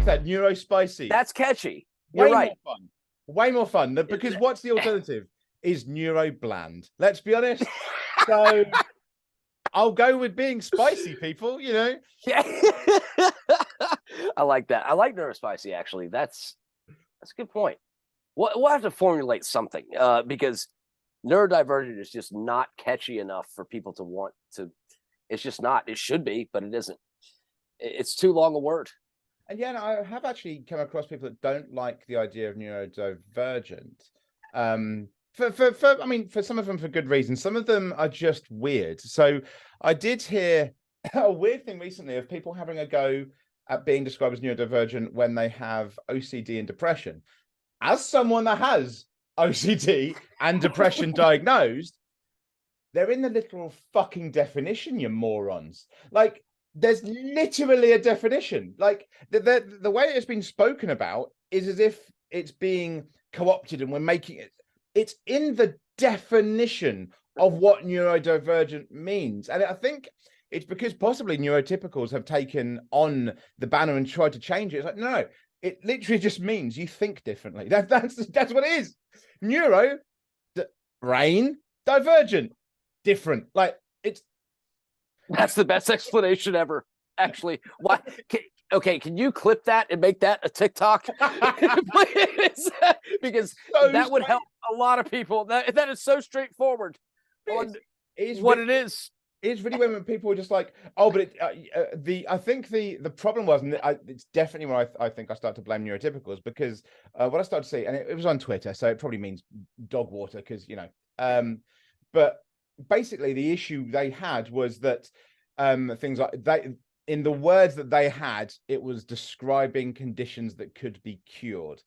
that. Neurospicy. That's catchy. You're right. More fun. Way more fun. Because what's the alternative? Is neurobland. Let's be honest. So I'll go with being spicy, people, you know? Yeah. I like that. I like neurospicy, actually. That's a good point. We'll have to formulate something because neurodivergent is just not catchy enough for people to want to. It's just not. It should be, but it isn't. It's too long a word. And yeah, I have actually come across people that don't like the idea of neurodivergent. I mean, for some of them for good reasons. Some of them are just weird. So I did hear a weird thing recently of people having a go at being described as neurodivergent when they have OCD and depression. As someone that has OCD and depression diagnosed, they're in the literal fucking definition, you morons. Like, there's literally a definition. Like, the way it's been spoken about is as if it's being co-opted and we're making it. It's in the definition of what neurodivergent means. And I think it's because possibly neurotypicals have taken on the banner and tried to change it. It's like, no, it literally just means you think differently. That's what it is. Neuro, brain, divergent, different. Like, that's the best explanation ever. Actually, why? Okay, can you clip that and make that a TikTok? Because that would help a lot of people. That is so straightforward. It's what it is. It's really when people are just like, oh, but I think the problem was, and it's definitely when I think I start to blame neurotypicals, because what I started to see, and it was on Twitter, so it probably means dog water, because, you know, but basically the issue they had was that things like in the words that they had, it was describing conditions that could be cured.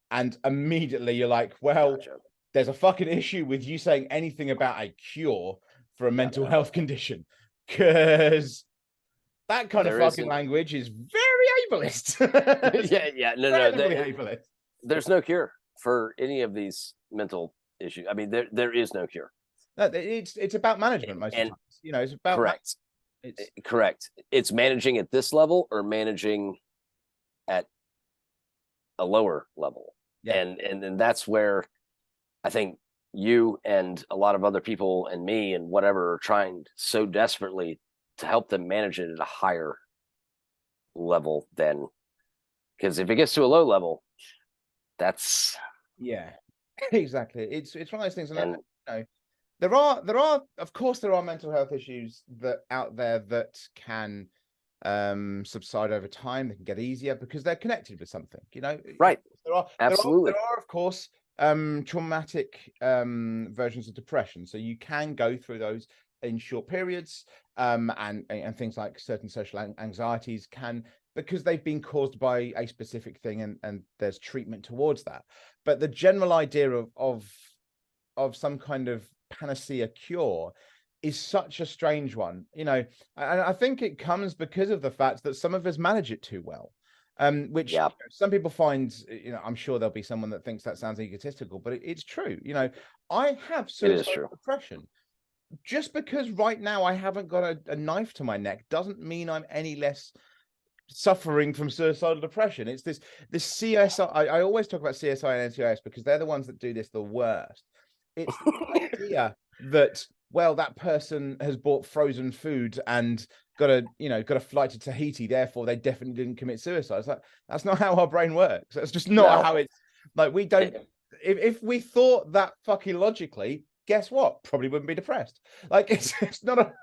And immediately you're like, well, gotcha. There's a fucking issue with you saying anything about a cure for a mental health condition, because that kind of fucking language is very ableist. No. There's no cure for any of these mental issues. I mean, there is no cure. No, it's about management most of the time. You know, it's about correct. Correct. It's managing at this level or managing at a lower level. Yeah. And that's where I think you and a lot of other people and me and whatever are trying so desperately to help them manage it at a higher level than, because if it gets to a low level, that's exactly. It's one of those things, and you know, there are of course there are mental health issues that out there that can subside over time. They can get easier because they're connected with something, you know. Right. Absolutely. There are of course traumatic versions of depression, so you can go through those in short periods, and things like certain social anxieties can, because they've been caused by a specific thing, and there's treatment towards that. But the general idea of some kind of panacea cure is such a strange one, you know, and I think it comes because of the fact that some of us manage it too well. Which some people find, you know, I'm sure there'll be someone that thinks that sounds egotistical, but it's true. You know, I have suicidal depression. Just because right now I haven't got a knife to my neck doesn't mean I'm any less suffering from suicidal depression. It's this CSI. I always talk about CSI and NCIS because they're the ones that do this the worst. It's the idea that, well, that person has bought frozen food and got a flight to Tahiti, therefore they definitely didn't commit suicide. It's like, that's not how our brain works. That's just not how it's like. We don't, if we thought that fucking logically, guess what? Probably wouldn't be depressed. Like, it's not a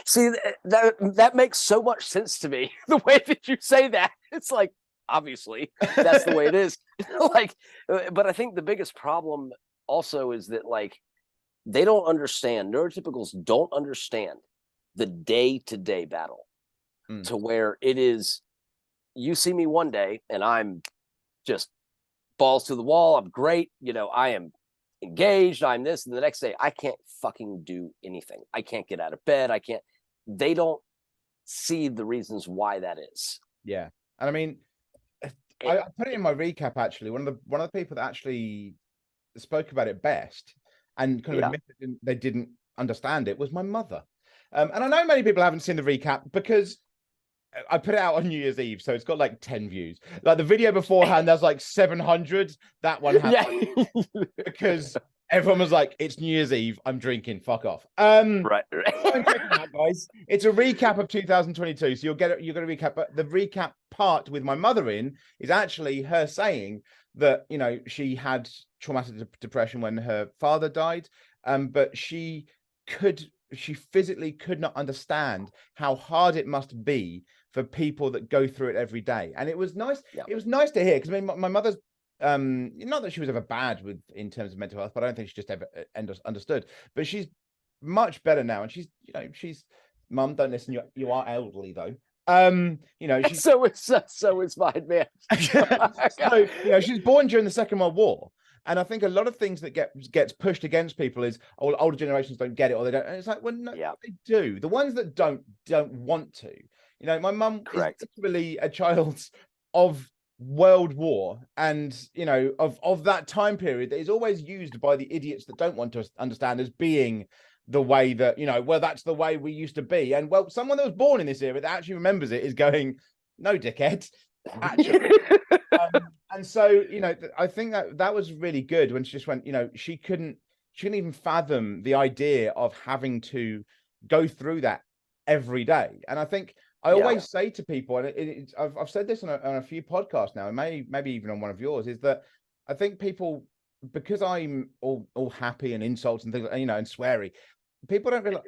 see, that makes so much sense to me, the way that you say that. It's like, obviously that's the way it is. Like, but I think the biggest problem also is that, like, they don't understand, neurotypicals don't understand the day-to-day battle, to where it is, you see me one day and I'm just balls to the wall, I'm great, you know, I am engaged, I'm this, and the next day I can't fucking do anything. I can't get out of bed. They don't see the reasons why that is. Yeah. And I mean, I put it in my recap, actually. One of the people that actually spoke about it best and kind of admitted they didn't understand it was my mother. And I know many people haven't seen the recap because I put it out on New Year's Eve, so it's got like 10 views. Like the video beforehand, there's like 700. That one had because everyone was like, "It's New Year's Eve. I'm drinking. Fuck off." Right. Go and check it out, guys. It's a recap of 2022, so you'll get it. You're going to recap, but the recap part with my mother in is actually her saying that she had traumatic depression when her father died, but she physically could not understand how hard it must be for people that go through it every day. And it was nice. Yeah. It was nice to hear, because I mean, my mother's not that she was ever bad in terms of mental health, but I don't think she just ever understood. But she's much better now, and she's mum, don't listen, you are elderly though. So is mine, man. So she's born during the Second World War. And I think a lot of things that gets pushed against people is, oh, older generations don't get it, or they don't. And it's like, well, no, they do. The ones that don't want to. My mum is literally a child of World War, and of that time period that is always used by the idiots that don't want to understand as being the way that well, that's the way we used to be. And well, someone that was born in this era that actually remembers it is going, no, dickhead. Actually. And so I think that was really good when she just went, she couldn't even fathom the idea of having to go through that every day. And I think I always say to people, and I've said this on a few podcasts now, and maybe even on one of yours, is that I think people, because I'm all happy and insults and things, and sweary, people don't realize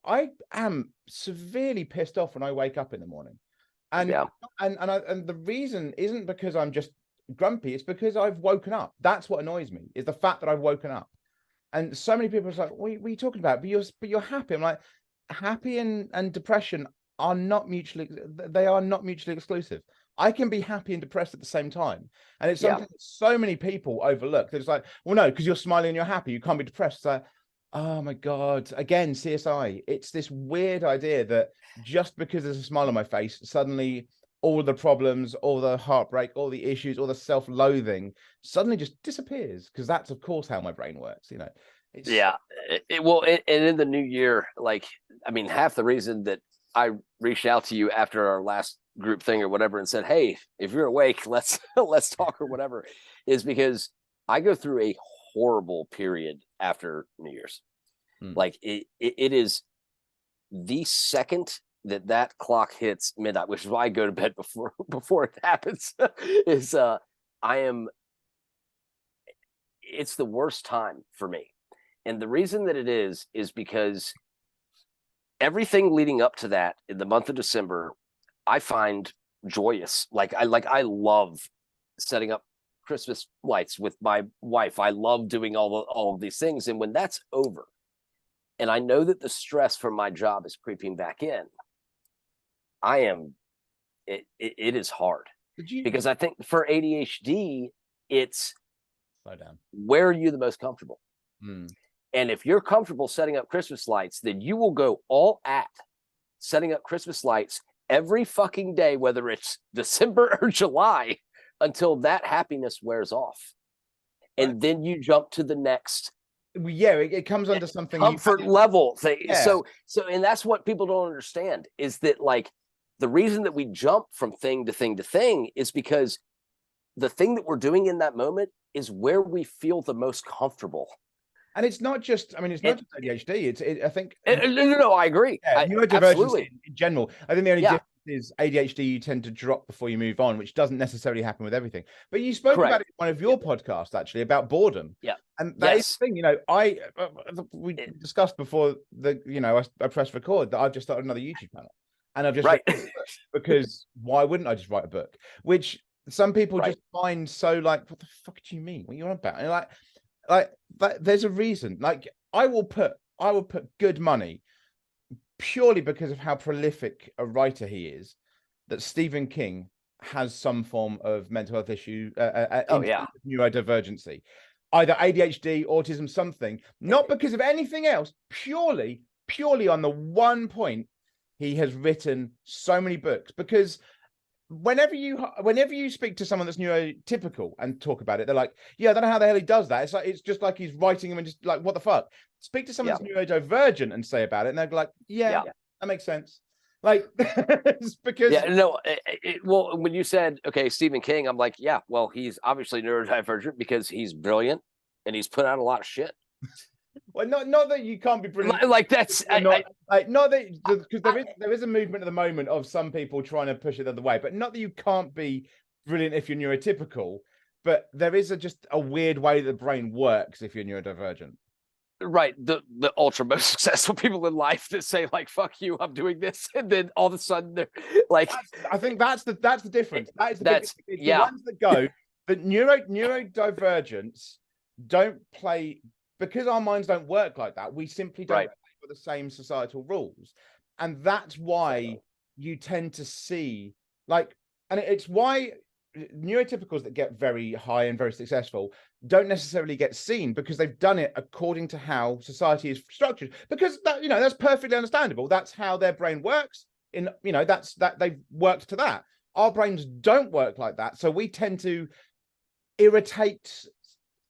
I am severely pissed off when I wake up in the morning. And the reason isn't because I'm just grumpy, it's because I've woken up. That's what annoys me, is the fact that I've woken up. And so many people are like, what are you talking about? But you're happy. I'm like, happy and depression are not mutually exclusive. I can be happy and depressed at the same time. And it's something that so many people overlook. They're just like, well, no, because you're smiling and you're happy, you can't be depressed. It's like, oh my God, again, CSI. It's this weird idea that just because there's a smile on my face, suddenly all the problems, all the heartbreak, all the issues, all the self-loathing suddenly just disappears, because that's, of course, how my brain works. And in the new year, like, I mean, half the reason that I reached out to you after our last group thing or whatever and said, hey, if you're awake, let's talk or whatever, is because I go through a horrible period after New Year's. Like it is the second that clock hits midnight, which is why I go to bed before it happens, is it's the worst time for me. And the reason that it is because everything leading up to that in the month of December, I find joyous. I love setting up Christmas lights with my wife. I love doing all of these things. And when that's over, and I know that the stress from my job is creeping back in, it is hard. Because I think for ADHD, it's slow down. Where are you the most comfortable? And if you're comfortable setting up Christmas lights, then you will go all at setting up Christmas lights every fucking day, whether it's December or July, until that happiness wears off. And then you jump to the next. It comes under something comfort level thing. So and that's what people don't understand, is that like the reason that we jump from thing to thing to thing is because the thing that we're doing in that moment is where we feel the most comfortable. And it's not just, it's not just ADHD. I think. No, I agree. Neurodivergence in general. I think the only difference is ADHD, you tend to drop before you move on, which doesn't necessarily happen with everything. But you spoke about it in one of your podcasts, actually, about boredom. Yeah. And that is the thing, we discussed before I pressed record that I've just started another YouTube channel. And I've just because why wouldn't I just write a book? Which some people just find so like, what the fuck do you mean? What are you on about? And like there's a reason. Like I will put good money, purely because of how prolific a writer he is, that Stephen King has some form of mental health issue, neurodivergency, either ADHD, autism, something, not because of anything else, purely on the one point he has written so many books. Because whenever you speak to someone that's neurotypical and talk about it, they're like, yeah, I don't know how the hell he does that. It's just like he's writing them and just like, what the fuck? Speak to someone that's neurodivergent and say about it, and they're like, yeah, that makes sense. Like, it's because well, when you said, okay, Stephen King, I'm like, yeah, well, he's obviously neurodivergent because he's brilliant and he's put out a lot of shit. Well, not that you can't be brilliant. Like that's not that, because there is a movement at the moment of some people trying to push it the other way, but not that you can't be brilliant if you're neurotypical. But there is just a weird way the brain works if you're neurodivergent. Right, the ultra most successful people in life that say like "fuck you, I'm doing this," and then all of a sudden they're like, I think that's the difference. That's the ones that go. But neurodivergence don't play, because our minds don't work like that. We simply don't play for the same societal rules, and that's why you tend to see and it's why neurotypicals that get very high and very successful don't necessarily get seen, because they've done it according to how society is structured, because that's perfectly understandable. That's how their brain works. That's they've worked to that. Our brains don't work like that, so we tend to irritate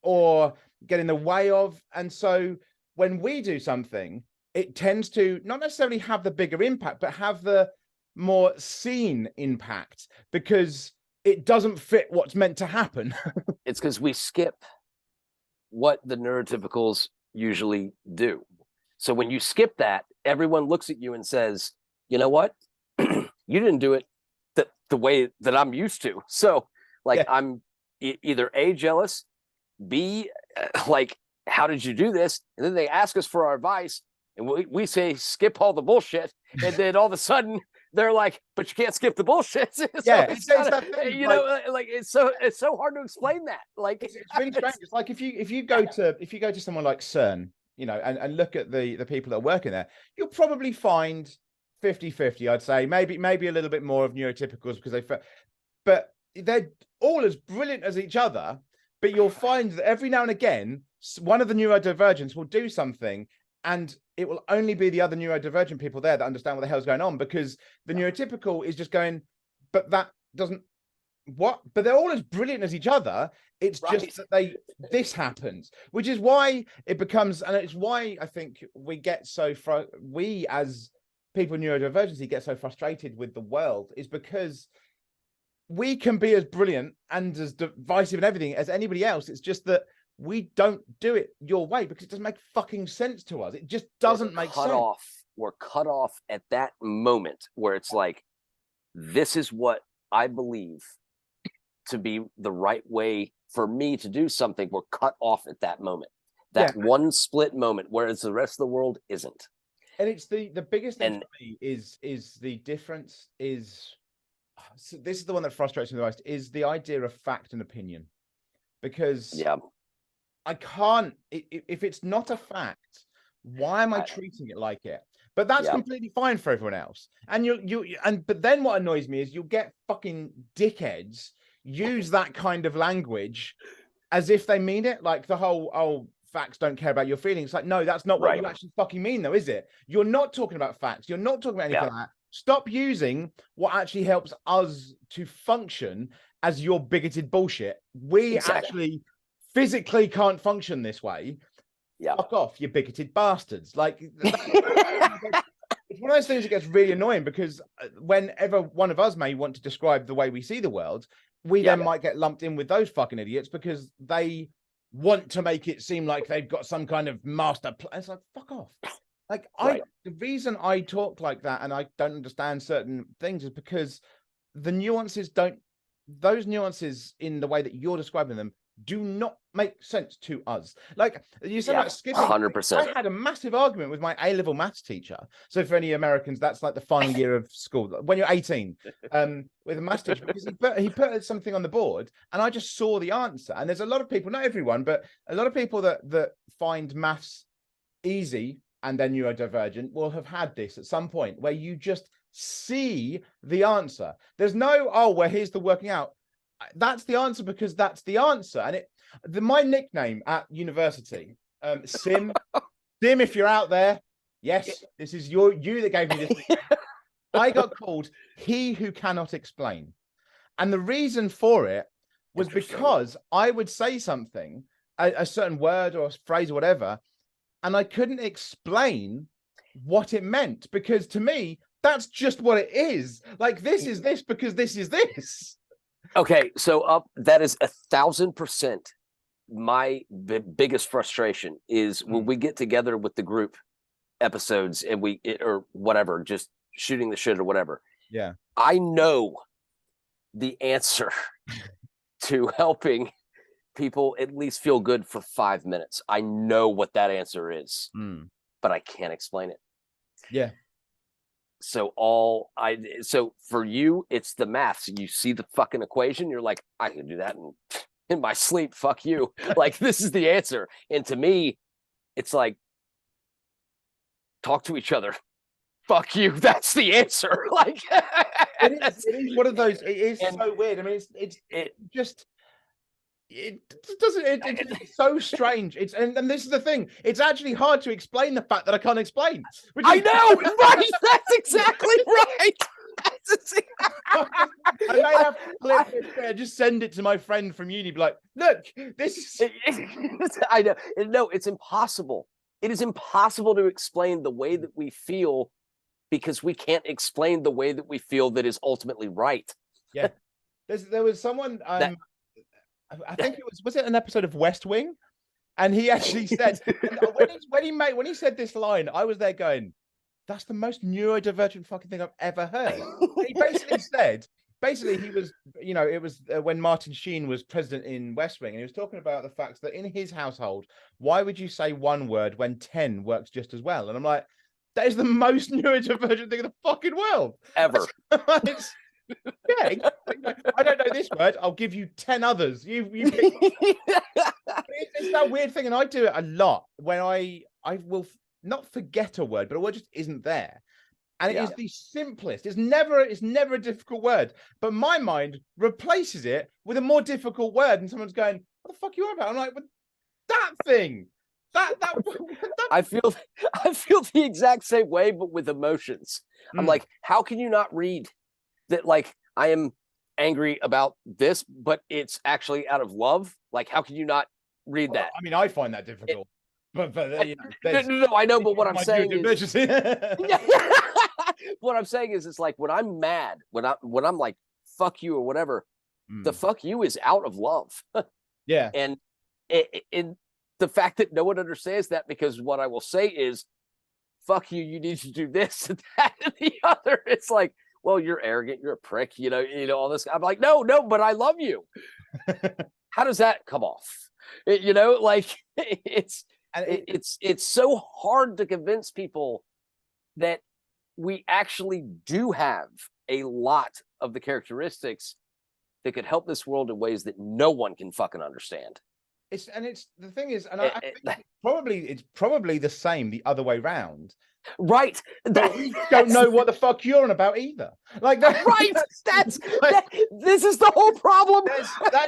or get in the way of, and so when we do something, it tends to not necessarily have the bigger impact, but have the more seen impact, because it doesn't fit what's meant to happen. It's because we skip what the neurotypicals usually do. So when you skip that, everyone looks at you and says, you know what? You didn't do it the way that I'm used to. So I'm either A, jealous, B, like, how did you do this? And then they ask us for our advice, and we say, skip all the bullshit. And then all of a sudden, they're like, but you can't skip the bullshit. So it's that thing, it's so hard to explain that. Like, it's really strange. It's like if you go to someone like CERN, and look at the people that are working there, you'll probably find 50-50, I'd say, maybe a little bit more of neurotypicals, because but they're all as brilliant as each other. But you'll find that every now and again, one of the neurodivergents will do something, and it will only be the other neurodivergent people there that understand what the hell's going on, because the neurotypical is just going, but that doesn't but they're all as brilliant as each other. It's just that this happens, which is why it becomes, and it's why I think we as people with neurodivergency get so frustrated with the world, is because we can be as brilliant and as divisive and everything as anybody else. It's just that we don't do it your way because it doesn't make fucking sense to us. It just doesn't make sense. We're cut off at that moment where it's like, this is what I believe to be the right way for me to do something. We're cut off at that moment, that one split moment, whereas the rest of the world isn't. And it's the biggest thing for me is the difference is, so this is the one that frustrates me the most, is the idea of fact and opinion. Because I can't, if it's not a fact, why am I treating it like it? But that's completely fine for everyone else. And but then what annoys me is you'll get fucking dickheads use that kind of language as if they mean it, like the whole, facts don't care about your feelings. Like, no, that's not what you actually fucking mean, though, is it? You're not talking about facts. You're not talking about anything like that. Stop using what actually helps us to function as your bigoted bullshit. We actually physically can't function this way. Fuck off, you bigoted bastards. Like, it's one of those things that gets really annoying, because whenever one of us may want to describe the way we see the world, we then might get lumped in with those fucking idiots because they want to make it seem like they've got some kind of master plan. It's like, fuck off. Like, the reason I talk like that and I don't understand certain things is because those nuances in the way that you're describing them do not make sense to us. Like you said about skipping, 100%. I had a massive argument with my A-level maths teacher. So for any Americans, that's like the final year of school when you're 18, with a maths teacher, because he put something on the board and I just saw the answer. And there's a lot of people, not everyone, but a lot of people that find maths easy and then neurodivergent will have had this at some point, where you just see the answer. There's no, well, here's the working out. That's the answer because that's the answer. And my nickname at university, Sim, if you're out there, yes, this is you that gave me this. I got called he who cannot explain. And the reason for it was because I would say something, a certain word or a phrase or whatever, and I couldn't explain what it meant, because to me, That's just what it is. Like, this is this because this is this. Okay, so that is 1,000% my biggest frustration is when we get together with the group episodes and or whatever, just shooting the shit or whatever. Yeah. I know the answer to helping people at least feel good for 5 minutes. I know what that answer is, but I can't explain it. Yeah. So for you, it's the maths. You see the fucking equation, you're like, I can do that in my sleep. Fuck you. Like, this is the answer. And to me, it's like, talk to each other. Fuck you. That's the answer. Like, it is one of those. It is so weird. I mean, it's so strange. And this is the thing. It's actually hard to explain the fact that I can't explain. I know, right? That's exactly right. I may have to clip it there, just send it to my friend from uni. Be like, look, this is. I know. No, it's impossible. It is impossible to explain the way that we feel because we can't explain the way that we feel that is ultimately right. Yeah, there was someone. I think was it an episode of West Wing, and he actually said when he said this line, I was there going, that's the most neurodivergent fucking thing I've ever heard. He basically said, he was, it was when Martin Sheen was president in West Wing, and he was talking about the fact that in his household, why would you say one word when 10 works just as well? And I'm like, that is the most neurodivergent thing in the fucking world ever. Yeah, I don't know this word. I'll give you 10 others. It's that weird thing, and I do it a lot when I will not forget a word, but a word just isn't there, and it is the simplest. It's never a difficult word, but my mind replaces it with a more difficult word, and someone's going, "What the fuck are you on about?" I'm like, "But that thing." That I feel the exact same way, but with emotions. I'm like, how can you not read that? Like, I am angry about this, but it's actually out of love. Like, how can you not read that? I mean, I find that difficult. But no, I know. But what I'm saying is, what I'm saying is, it's like when I'm mad, when I'm like, "Fuck you" or whatever, the "fuck you" is out of love. Yeah, and the fact that no one understands that, because what I will say is, fuck you, you need to do this and that and the other. It's like, well, you're arrogant, you're a prick, you know, all this. I'm like, no, but I love you. How does that come off? Like, it's so hard to convince people that we actually do have a lot of the characteristics that could help this world in ways that no one can fucking understand. It's the thing is, and I think it's probably the same the other way round. Right. But we don't know what the fuck you're on about either. Like that. Right. This is the whole problem.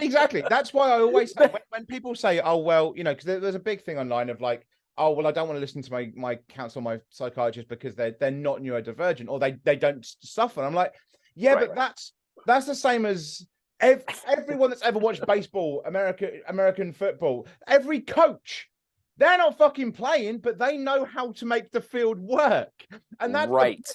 Exactly. That's why I always say when people say, "Oh well," because there's a big thing online of like, "Oh well, I don't want to listen to my counsellor, my psychiatrist because they're not neurodivergent or they don't suffer." And I'm like, yeah, right, but that's the same as everyone that's ever watched baseball, American football, every coach, they're not fucking playing, but they know how to make the field work. And that's right.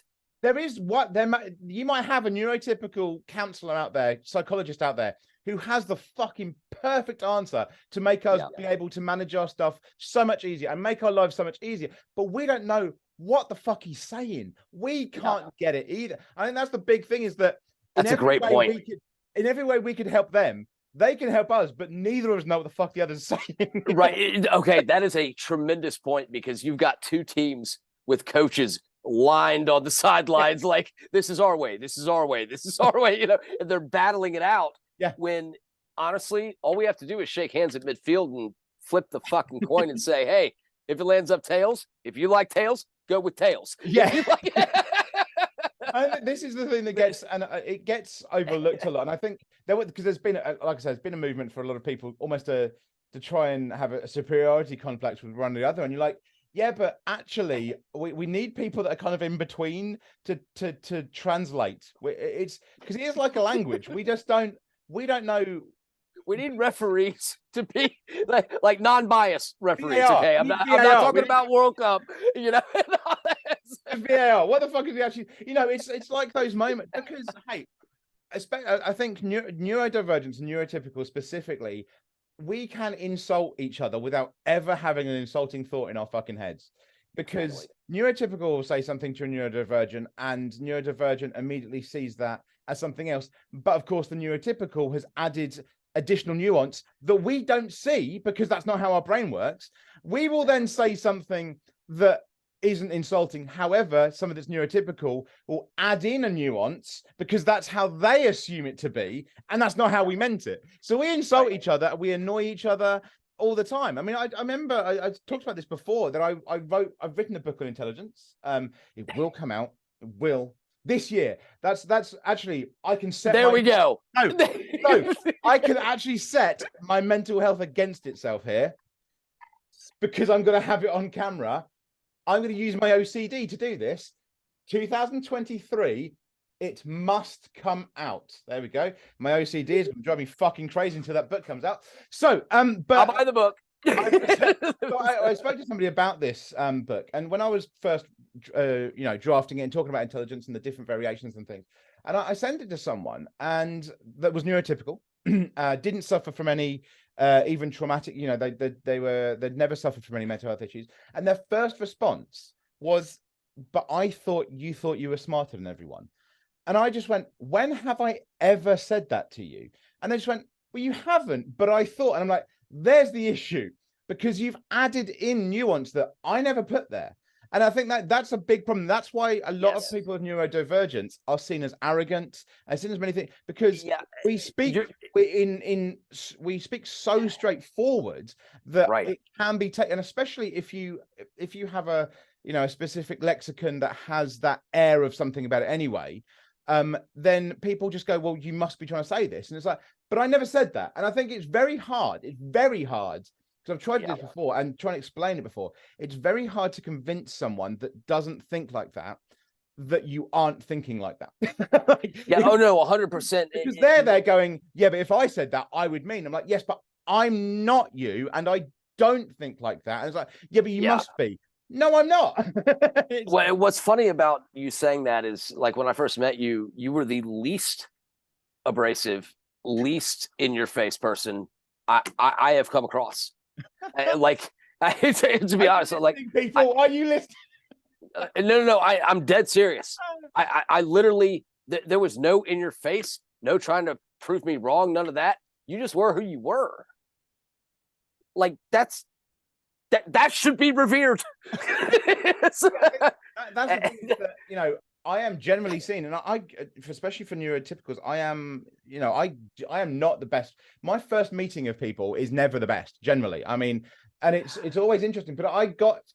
You might have a neurotypical counselor out there, psychologist out there, who has the fucking perfect answer to make us be able to manage our stuff so much easier and make our lives so much easier. But we don't know what the fuck he's saying. We can't get it either. I think that's the big thing, is that that's a great point. In every way we could help them, they can help us, but neither of us know what the fuck the other's saying. Right. Okay. That is a tremendous point, because you've got two teams with coaches lined on the sidelines, like, this is our way, this is our way, this is our way, and they're battling it out. Yeah. When honestly, all we have to do is shake hands at midfield and flip the fucking coin and say, hey, if it lands up tails, if you like tails, go with tails. Yeah. And this is the thing that gets overlooked a lot. And I think because there's been, like I said, there's been a movement for a lot of people almost to try and have a superiority complex with one or the other. And you're like, yeah, but actually we need people that are kind of in between to translate. It's because it is like a language. We don't know. We need referees to be like non-biased referees. Okay, I'm not talking about World Cup, FBAR, what the fuck is he actually? You know, it's like those moments because hey, I think neurodivergence and neurotypical specifically, we can insult each other without ever having an insulting thought in our fucking heads. Because neurotypical will say something to a neurodivergent, and neurodivergent immediately sees that as something else. But of course, the neurotypical has added additional nuance that we don't see because that's not how our brain works. We will then say something that isn't insulting. However, some of this neurotypical will add in a nuance because that's how they assume it to be, and that's not how we meant it. So we insult each other, we annoy each other all the time. I mean, I remember I talked about this before that I've written a book on intelligence. It will come out. It will this year. That's actually I can set. There we go. No, I can actually set my mental health against itself here because I'm going to have it on camera. I'm going to use my OCD to do this. 2023, it must come out. There we go. My OCD is going to drive me fucking crazy until that book comes out. So, but I'll buy the book. I spoke to somebody about this book, and when I was first, drafting it and talking about intelligence and the different variations and things, and I sent it to someone, and that was neurotypical, didn't suffer from any even traumatic, they'd never suffered from any mental health issues. And their first response was, but I thought you were smarter than everyone. And I just went, when have I ever said that to you? And they just went, well, you haven't, but I thought. And I'm like, there's the issue, because you've added in nuance that I never put there. And I think that's a big problem. That's why a lot of people with neurodivergence are seen as arrogant, as seen as many things, because we speak we speak so straightforward that it can be taken, especially if you have a specific lexicon that has that air of something about it anyway. Then people just go, well, you must be trying to say this. And it's like, but I never said that. And I think it's very hard. It's very hard. Because I've tried this before and trying to explain it before. It's very hard to convince someone that doesn't think like that you aren't thinking like that. Oh no, 100%. Because they're going, yeah, but if I said that, I would mean. I'm like, yes, but I'm not you, and I don't think like that. And it's like, yeah, but you must be. No, I'm not. Well, what's funny about you saying that is, like, when I first met you, you were the least abrasive, least in your face person I have come across. To be honest, like, people, are you listening? No, I'm dead serious. I literally, there was no in your face, no trying to prove me wrong, none of that. You just were who you were. Like, that should be revered. That's the thing that, I am generally seen, and I especially for neurotypicals, I am not the best. My first meeting of people is never the best, generally. I mean, and it's always interesting, but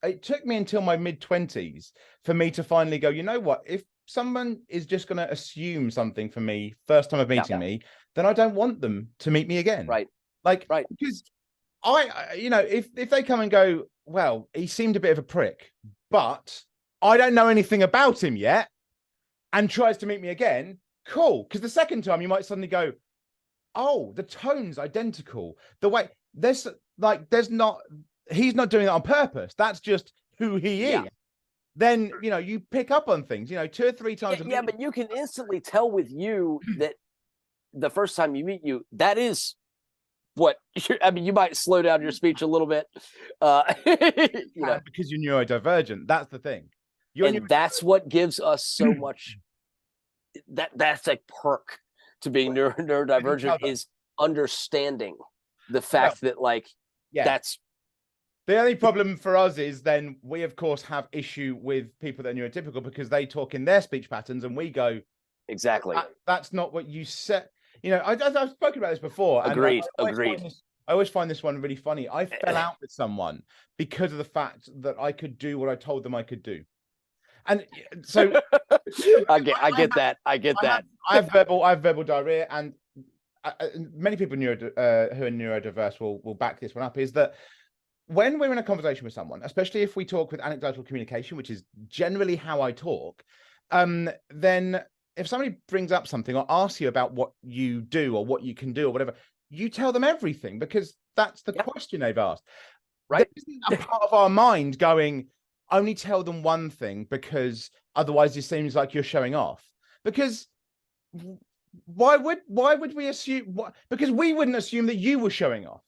it took me until my mid-20s for me to finally go, you know what, if someone is just going to assume something for me first time of meeting me, then I don't want them to meet me again. Because if they come and go, well, he seemed a bit of a prick, but I don't know anything about him yet, and tries to meet me again, cool. Because the second time you might suddenly go, oh, the tone's identical. The way he's not doing it on purpose. That's just who he is. Then, you pick up on things, 2 or 3 times. Yeah, but you can instantly tell with you that the first time you meet you, that is what you might slow down your speech a little bit, because you're neurodivergent. That's the thing. That's what gives us so much. That's a perk to being neurodivergent, is understanding the fact that, that's the only problem for us is then we of course have issue with people that are neurotypical because they talk in their speech patterns and we go, exactly, that's not what you said. I've spoken about this before. Agreed. I always find this one really funny. I fell out with someone because of the fact that I could do what I told them I could do. And so I get that. I have verbal diarrhea, and many people who are neurodiverse will back this one up. Is that when we're in a conversation with someone, especially if we talk with anecdotal communication, which is generally how I talk, then if somebody brings up something or asks you about what you do or what you can do or whatever, you tell them everything because that's the question they've asked. Right? There isn't a part of our mind going, only tell them one thing, because otherwise it seems like you're showing off. Because why would we assume? Because we wouldn't assume that you were showing off.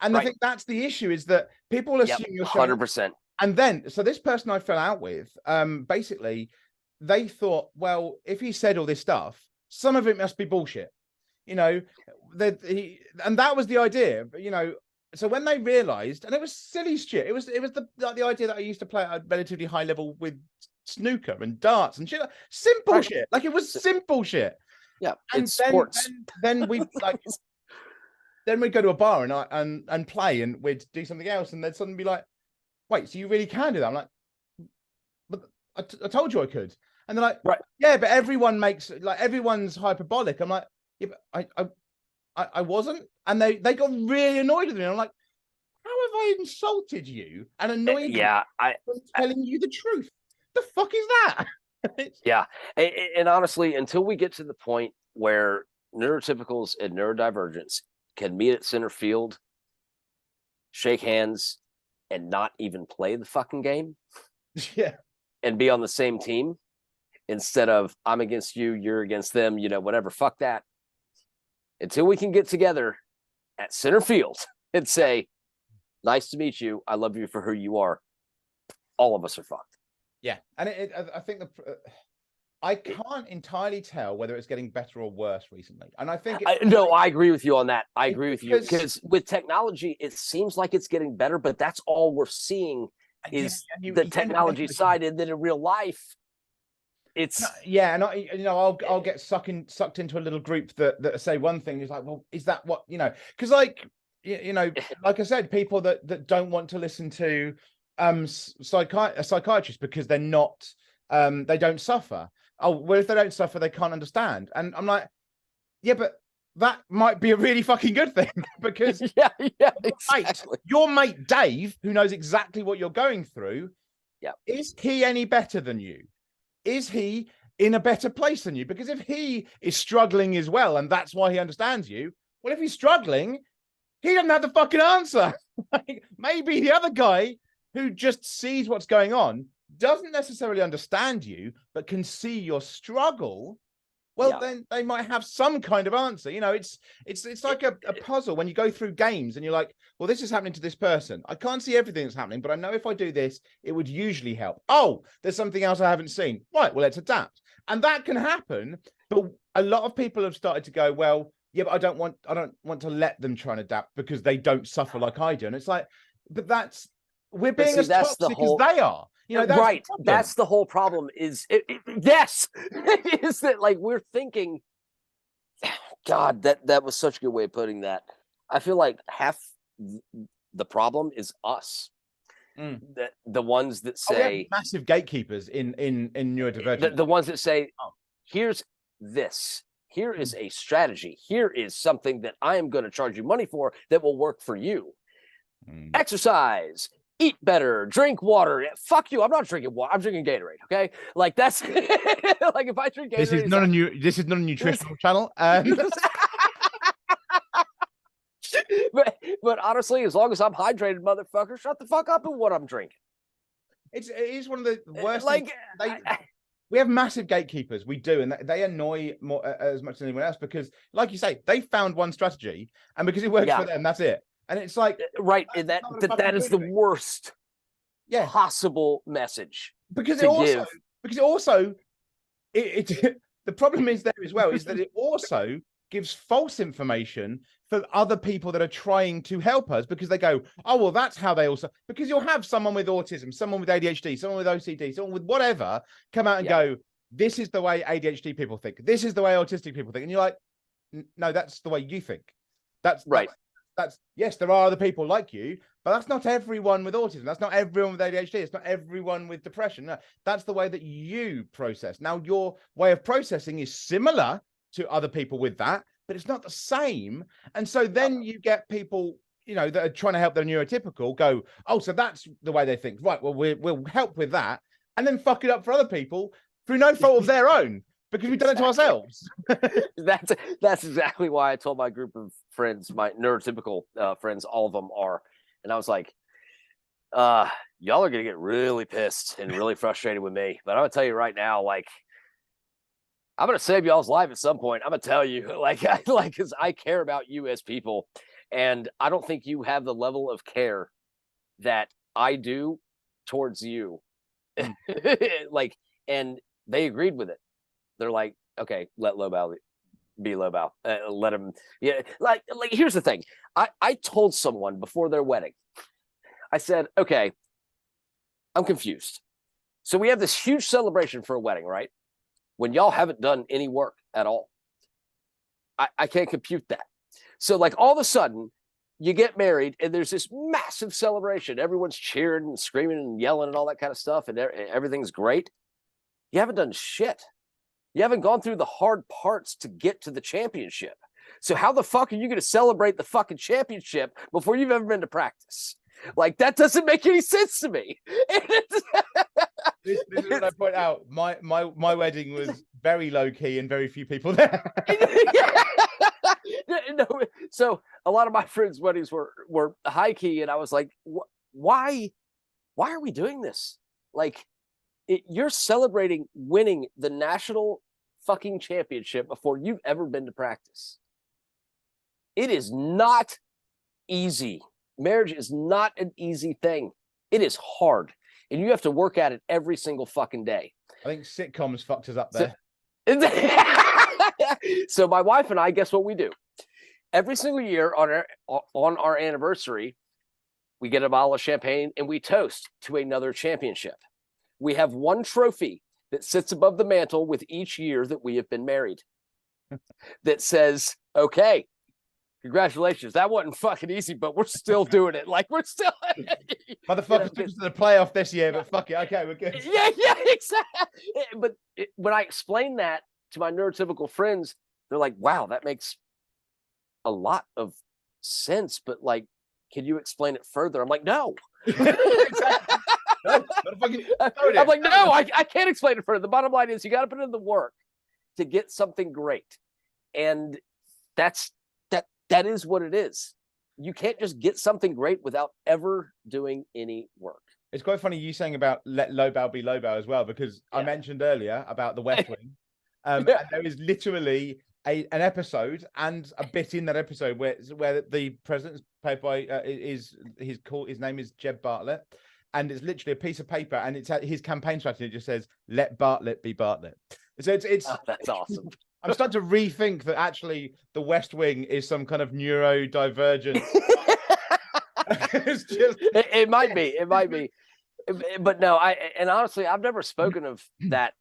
And I think that's the issue, is that people assume you're showing 100%. And then, so this person I fell out with, basically, they thought, well, if he said all this stuff, some of it must be bullshit, and that was the idea, So when they realized, and it was silly shit, it was the idea that I used to play at a relatively high level with snooker and darts and shit, simple shit, like it was simple shit. Yeah, and it's sports. Then we like. Then we'd go to a bar and play, and we'd do something else, and they'd suddenly be like, wait, so you really can do that? I'm like, but I told you I could. And they're like, right, yeah, but everyone everyone's hyperbolic. I'm like, yeah, but I wasn't. And they got really annoyed with me. I'm like, how have I insulted you and annoyed you? I'm telling you the truth. The fuck is that? Yeah. And honestly, until we get to the point where neurotypicals and neurodivergents can meet at center field, shake hands, and not even play the fucking game, and be on the same team, instead of I'm against you, you're against them, whatever, fuck that. Until we can get together at center field and say, nice to meet you, I love you for who you are, all of us are fucked. Yeah. And I think I can't entirely tell whether it's getting better or worse recently. And I think I agree with you on that. I agree with you, because with technology, it seems like it's getting better, but that's all we're seeing is the technology side. And then in real life, it's and I'll get sucked into a little group that say one thing, is like, well, is that what because like I said, people that don't want to listen to psychiatrists because they're not they don't suffer. Oh, well, if they don't suffer, they can't understand. And I'm like, yeah, but that might be a really fucking good thing, because exactly. Your mate Dave, who knows exactly what you're going through, is he any better than you? Is he in a better place than you? Because if he is struggling as well, and that's why he understands you, well, if he's struggling, he doesn't have the fucking answer. Maybe the other guy who just sees what's going on doesn't necessarily understand you, but can see your struggle. Well, then they might have some kind of answer. It's like a puzzle when you go through games and you're like, well, this is happening to this person. I can't see everything that's happening, but I know if I do this, it would usually help. Oh, there's something else I haven't seen. Right, well, let's adapt. And that can happen. But a lot of people have started to go, well, yeah, but I don't want to let them try and adapt because they don't suffer like I do. And it's like, but we're being as toxic as they are. That's the whole problem. Is yes, is that like we're thinking? God, that was such a good way of putting that. I feel like half the problem is us. That the ones that say massive gatekeepers in neurodivergent. The ones that say, here's this. Here is a strategy. Here is something that I am going to charge you money for that will work for you. Exercise. Eat better, drink water. Fuck you. I'm not drinking water. I'm drinking Gatorade. Okay. Like that's like if I drink Gatorade. This is not a nutritional channel. But honestly, as long as I'm hydrated, motherfucker, shut the fuck up and what I'm drinking. It is one of the worst. We have massive gatekeepers. We do, and they annoy more as much as anyone else, because, like you say, they found one strategy, and because it works for them, that's it. And it's like, that is the worst possible message. Because the problem is there as well, is that it also gives false information for other people that are trying to help us, because they go, oh, well, that's how they also, because you'll have someone with autism, someone with ADHD, someone with OCD, someone with whatever come out and go, this is the way ADHD people think. This is the way autistic people think. And you're like, no, that's the way you think. That's right. That's yes, there are other people like you, but that's not everyone with autism. That's not everyone with ADHD. It's not everyone with depression. No, that's the way that you process. Now, your way of processing is similar to other people with that, but it's not the same. And so then you get people, that are trying to help their neurotypical go, oh, so that's the way they think. Right, well, we'll help with that, and then fuck it up for other people through no fault of their own, because we've done it to ourselves. That's exactly why I told my group of friends, my neurotypical friends, all of them are, and I was like, Y'all are gonna get really pissed and really frustrated with me. But I'm gonna tell you right now, like, I'm gonna save y'all's life at some point. I'm gonna tell you, like, because I care about you as people, and I don't think you have the level of care that I do towards you. Like, and they agreed with it. They're like, okay, let Lobau be Lobau. Let him. Yeah, like here's the thing. I told someone before their wedding. I said, okay, I'm confused. So we have this huge celebration for a wedding, right? When y'all haven't done any work at all. I can't compute that. So like all of a sudden, you get married and there's this massive celebration. Everyone's cheering and screaming and yelling and all that kind of stuff, and everything's great. You haven't done shit. You haven't gone through the hard parts to get to the championship. So how the fuck are you going to celebrate the fucking championship before you've ever been to practice? Like, that doesn't make any sense to me. This is what I point out. My wedding was very low key and very few people there. No, so a lot of my friends' weddings were high key, and I was like, why are we doing this? Like, you're celebrating winning the national fucking championship before you've ever been to practice. It is not easy. Marriage is not an easy thing. It is hard, and you have to work at it every single fucking day. I think sitcoms fucked us up there. So my wife and I, guess what we do? Every single year on our anniversary, we get a bottle of champagne and we toast to another championship. We have one trophy that sits above the mantle with each year that we have been married that says, okay, congratulations. That wasn't fucking easy, but we're still doing it. Like, we're still motherfuckers took us to the playoff this year, but fuck it. Okay, we're good. Yeah, exactly. But when I explain that to my neurotypical friends, they're like, wow, that makes a lot of sense, but like, can you explain it further? I'm like, no. Exactly. No, I'm like, no, I can't explain it further. The bottom line is you got to put in the work to get something great. And that is what it is. You can't just get something great without ever doing any work. It's quite funny you saying about let Lobau be Lobau as well, because I mentioned earlier about the West Wing. And there is literally an episode and a bit in that episode where the president's played by his name is Jeb Bartlett, and it's literally a piece of paper and it's his campaign strategy. It just says let Bartlett be Bartlett. So it's that's awesome. I'm starting to rethink that actually the West Wing is some kind of neurodivergent. It might be, but no, and honestly, I've never spoken of that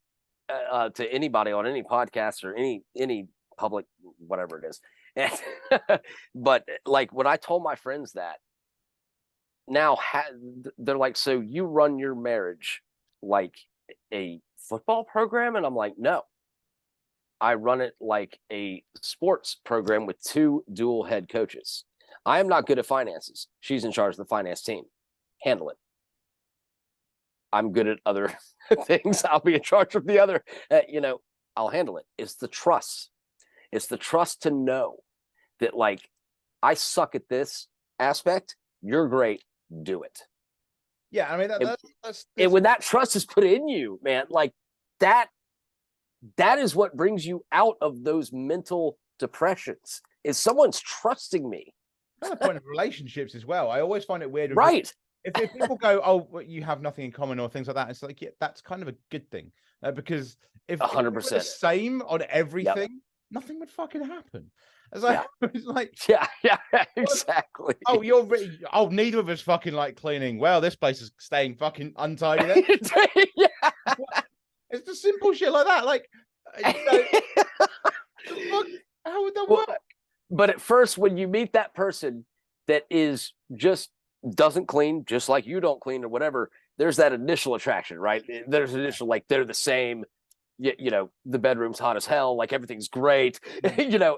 to anybody on any podcast or any public, whatever it is. But like when I told my friends that, now they're like, so you run your marriage like a football program? And I'm like, no, I run it like a sports program with 2 dual head coaches. I am not good at finances. She's in charge of the finance team. Handle it. I'm good at other things. I'll be in charge of the other. I'll handle it. It's the trust. It's the trust to know that, like, I suck at this aspect. You're great. Do it. Yeah, I mean, that's and when that trust is put in you, man, like that is what brings you out of those mental depressions. Is someone's trusting me. That's the point of relationships as well. I always find it weird. Right. If people go, oh, well, you have nothing in common or things like that, it's like, yeah, that's kind of a good thing. Because if 100% we were the same on everything, nothing would fucking happen. It's like, it's like, yeah, exactly. Oh, neither of us fucking like cleaning. Well, this place is staying fucking untidy. It's the simple shit like that. Like, how would that work? But at first, when you meet that person that is just doesn't clean, just like you don't clean or whatever, there's that initial attraction, right? There's initial, like, they're the same. The bedroom's hot as hell, like everything's great,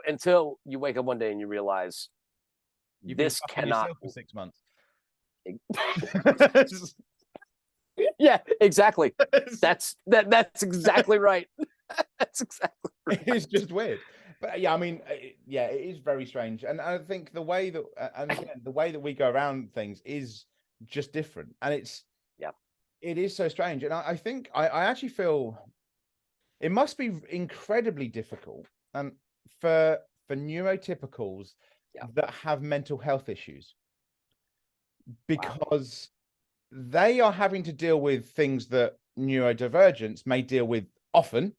until you wake up one day and you realize this cannot for 6 months. Yeah, exactly. That's exactly right. That's exactly right. It's just weird. But yeah, I mean, it is very strange. And I think the way that, and again, the way that we go around things is just different, and it is so strange. And I think I actually feel it must be incredibly difficult for neurotypicals that have mental health issues, because they are having to deal with things that neurodivergents may deal with often,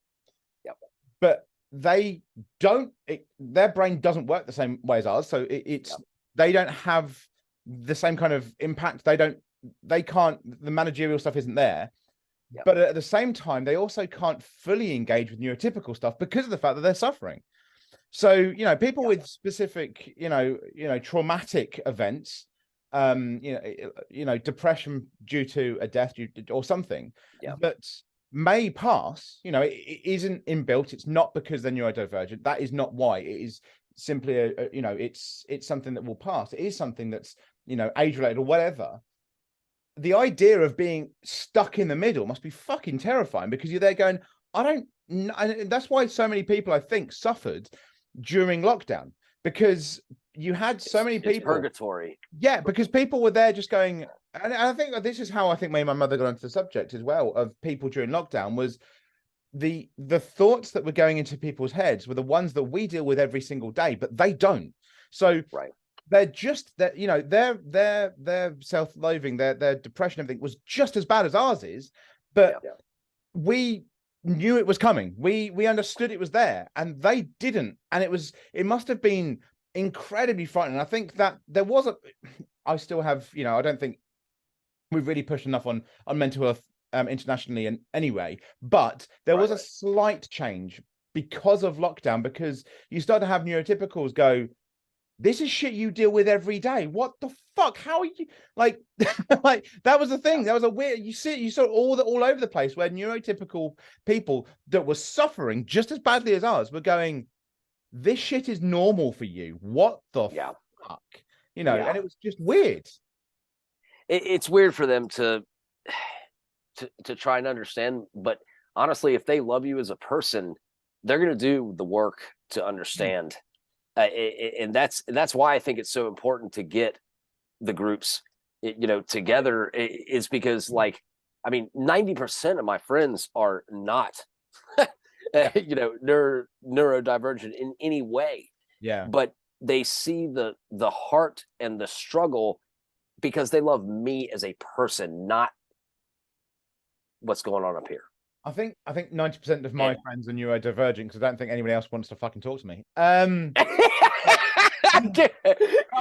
but they don't, their brain doesn't work the same way as ours. So they don't have the same kind of impact. They can't, the managerial stuff isn't there. But at the same time, they also can't fully engage with neurotypical stuff because of the fact that they're suffering. So, you know, people with specific, traumatic events, depression due to a death or something that may pass, it isn't inbuilt. It's not because they're neurodivergent. That is not why. It is simply it's something that will pass. It is something that's, age related or whatever. The idea of being stuck in the middle must be fucking terrifying, because you're there going, I don't know. And that's why so many people, I think, suffered during lockdown, because you had so many people. It's purgatory. Yeah, because people were there just going, and I think this is how I think me and my mother got into the subject as well of people during lockdown, was the thoughts that were going into people's heads were the ones that we deal with every single day, but they don't. So they're just that, their self-loathing, their depression, everything was just as bad as ours is, but we knew it was coming. We understood it was there, and they didn't. And it must have been incredibly frightening. I think that there was I still have, I don't think we've really pushed enough on mental health internationally and anyway, but there was a slight change because of lockdown, because you start to have neurotypicals go, this is shit you deal with every day. What the fuck? How are you like that was the thing. That was a weird, you saw all over the place where neurotypical people that were suffering just as badly as ours were going, this shit is normal for you. What the fuck? And it was just weird. It's weird for them to try and understand, but honestly, if they love you as a person, they're going to do the work to understand. And that's why I think it's so important to get the groups, together, is because 90% of my friends are not, neurodivergent in any way. But they see the heart and the struggle because they love me as a person, not what's going on up here. I think 90% of my friends are neurodivergent, because I don't think anybody else wants to fucking talk to me.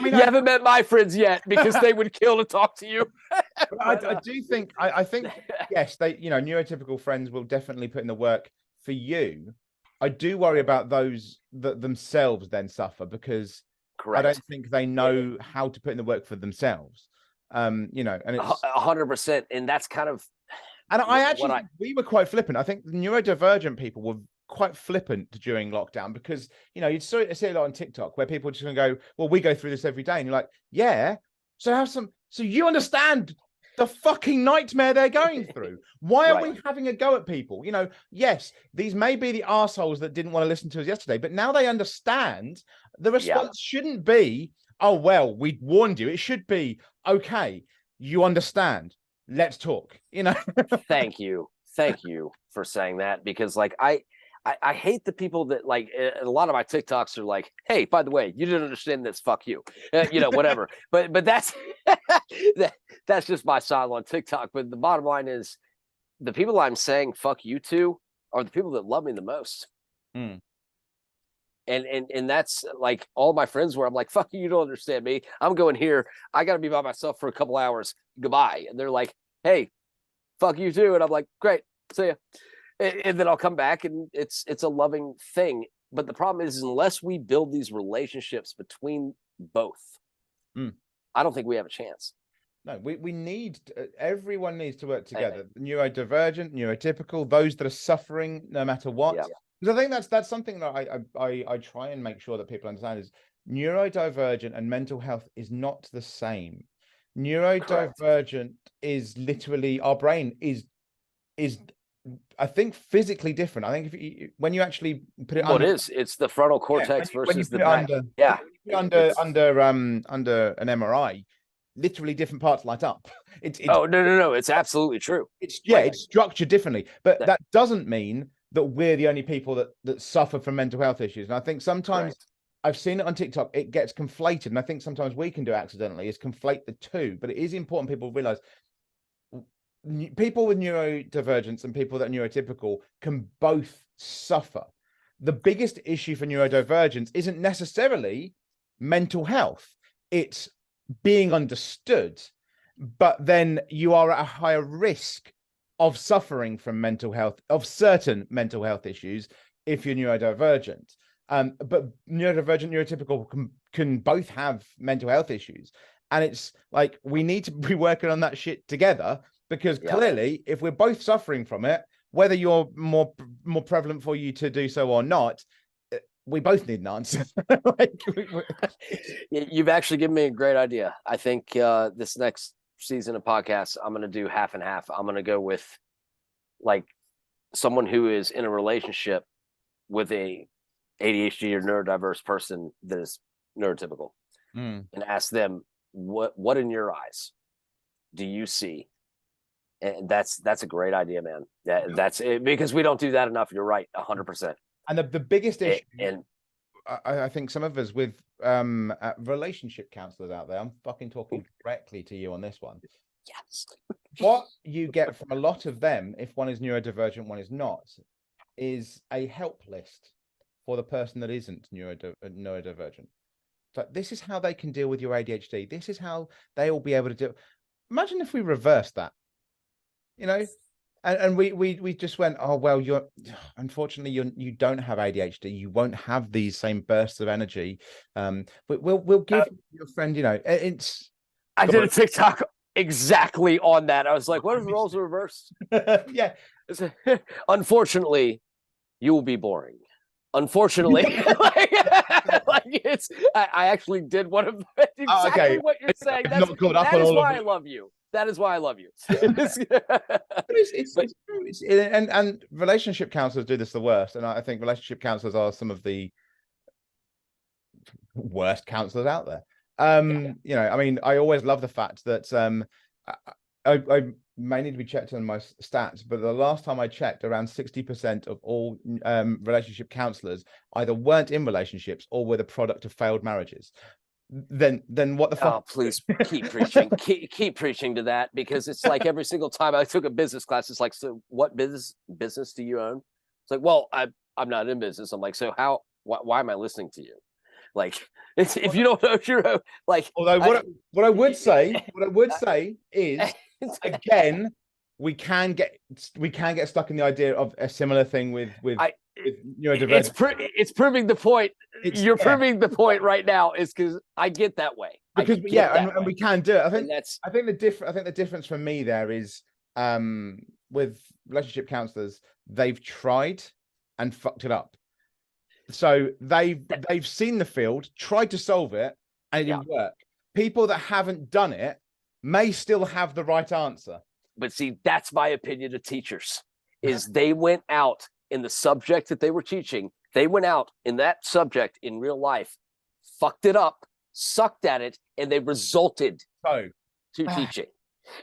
You haven't met my friends yet, because they would kill to talk to you. I do think, I think, yes, they, neurotypical friends will definitely put in the work for you. I do worry about those that themselves then suffer, because I don't think they know how to put in the work for themselves. And it's 100%. And that's kind of, and we were quite flippant. I think the neurodivergent people were quite flippant during lockdown, because, you'd see a lot on TikTok where people are just going to go, well, we go through this every day. And you're like, yeah. So you understand the fucking nightmare they're going through. Why are we having a go at people? Yes, these may be the arseholes that didn't want to listen to us yesterday, but now they understand. The response shouldn't be, oh, well, we warned you. It should be, okay, you understand. Let's talk, Thank you for saying that, because I hate the people that a lot of my TikToks are like, hey, by the way, you didn't understand this, fuck you, whatever. but that's that's just my style on TikTok. But the bottom line is, the people I'm saying fuck you to are the people that love me the most. And that's all my friends where I'm like, fuck you don't understand me. I'm going here. I got to be by myself for a couple hours. Goodbye. And they're like, hey, fuck you too. And I'm like, great, see ya. And then I'll come back, and it's a loving thing. But the problem is unless we build these relationships between both, I don't think we have a chance. No, we need, everyone needs to work together. Neurodivergent, neurotypical, those that are suffering no matter what. Because I think that's something that I try and make sure that people understand is neurodivergent and mental health is not the same. Neurodivergent is literally, our brain is I think physically different. I think when you actually put it under, it's the frontal cortex versus the back. under an MRI, literally different parts light up. It's oh no, it's absolutely true. It's it's structured differently, but that doesn't mean that we're the only people that suffer from mental health issues. And I think sometimes I've seen it on TikTok, it gets conflated, and I think sometimes we can do accidentally is conflate the two. But it is important people realize people with neurodivergence and people that are neurotypical can both suffer. The biggest issue for neurodivergence isn't necessarily mental health, it's being understood, but then you are at a higher risk of suffering from mental health, of certain mental health issues, if you're neurodivergent. But neurodivergent, neurotypical can both have mental health issues. And it's like, we need to be working on that shit together, because clearly, if we're both suffering from it, whether you're more prevalent for you to do so or not, we both need an answer. You've actually given me a great idea. I think this next season of podcasts, I'm going to do half and half. I'm going to go with like someone who is in a relationship with a ADHD or neurodiverse person that is neurotypical, and ask them, what in your eyes do you see? And that's a great idea, man. That's it, because we don't do that enough. You're right, 100%. And the biggest issue, and I think some of us with relationship counselors out there, I'm fucking talking directly to you on this one. Yes. What you get from a lot of them, if one is neurodivergent, one is not, is a help list for the person that isn't neurodivergent. So this is how they can deal with your ADHD. This is how they will be able to do. Imagine if we reversed that, and we just went, oh well, unfortunately you don't have ADHD. You won't have these same bursts of energy. We'll give your friend, it's. I did a TikTok exactly on that. I was like, what if the roles are reversed? Yeah. Unfortunately, you will be boring. Unfortunately, I actually did one of exactly what you're saying. That is why I love you. That is why I love you. It's true. And relationship counselors do this the worst. And I think relationship counselors are some of the worst counselors out there. I mean, I always love the fact that I may need to be checked on my stats, but the last time I checked, around 60% of all relationship counselors either weren't in relationships or were the product of failed marriages. Then what the fuck? Oh, please keep preaching, keep preaching to that, because it's like every single time I took a business class, it's like, so what business do you own? It's like, well, I'm not in business. I'm like, so why am I listening to you? Like, if you don't know your own, like. Although what I would say is, again, we can get stuck in the idea of a similar thing with neurodivergence. It's proving the point. You're proving the point right now, is because I get that way. Because and we can do it. I think the difference for me there is with relationship counselors, they've tried and fucked it up. So they've seen the field, tried to solve it, and it didn't work. People that haven't done it may still have the right answer. But see, that's my opinion of teachers, is they went out in the subject that they were teaching. They went out in that subject in real life, fucked it up, sucked at it, and they resulted to teaching.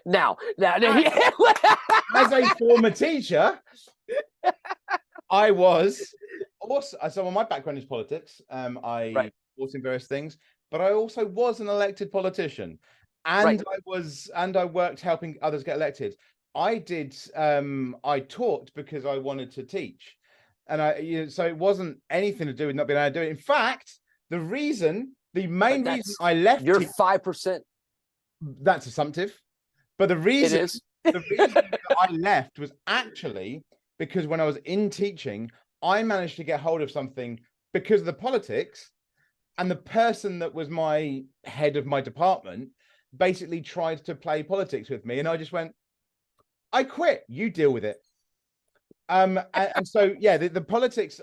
Now, as a former teacher, I was also, so my background is politics. I was in various things, but I also was an elected politician, and I worked helping others get elected. I taught because I wanted to teach, and so it wasn't anything to do with not being able to do it. In fact, the main reason I left, you're 5%. That's assumptive, but the reason that I left was actually because when I was in teaching, I managed to get hold of something because of the politics, and the person that was my head of my department basically tried to play politics with me, and I just went, I quit. You deal with it. And so the politics,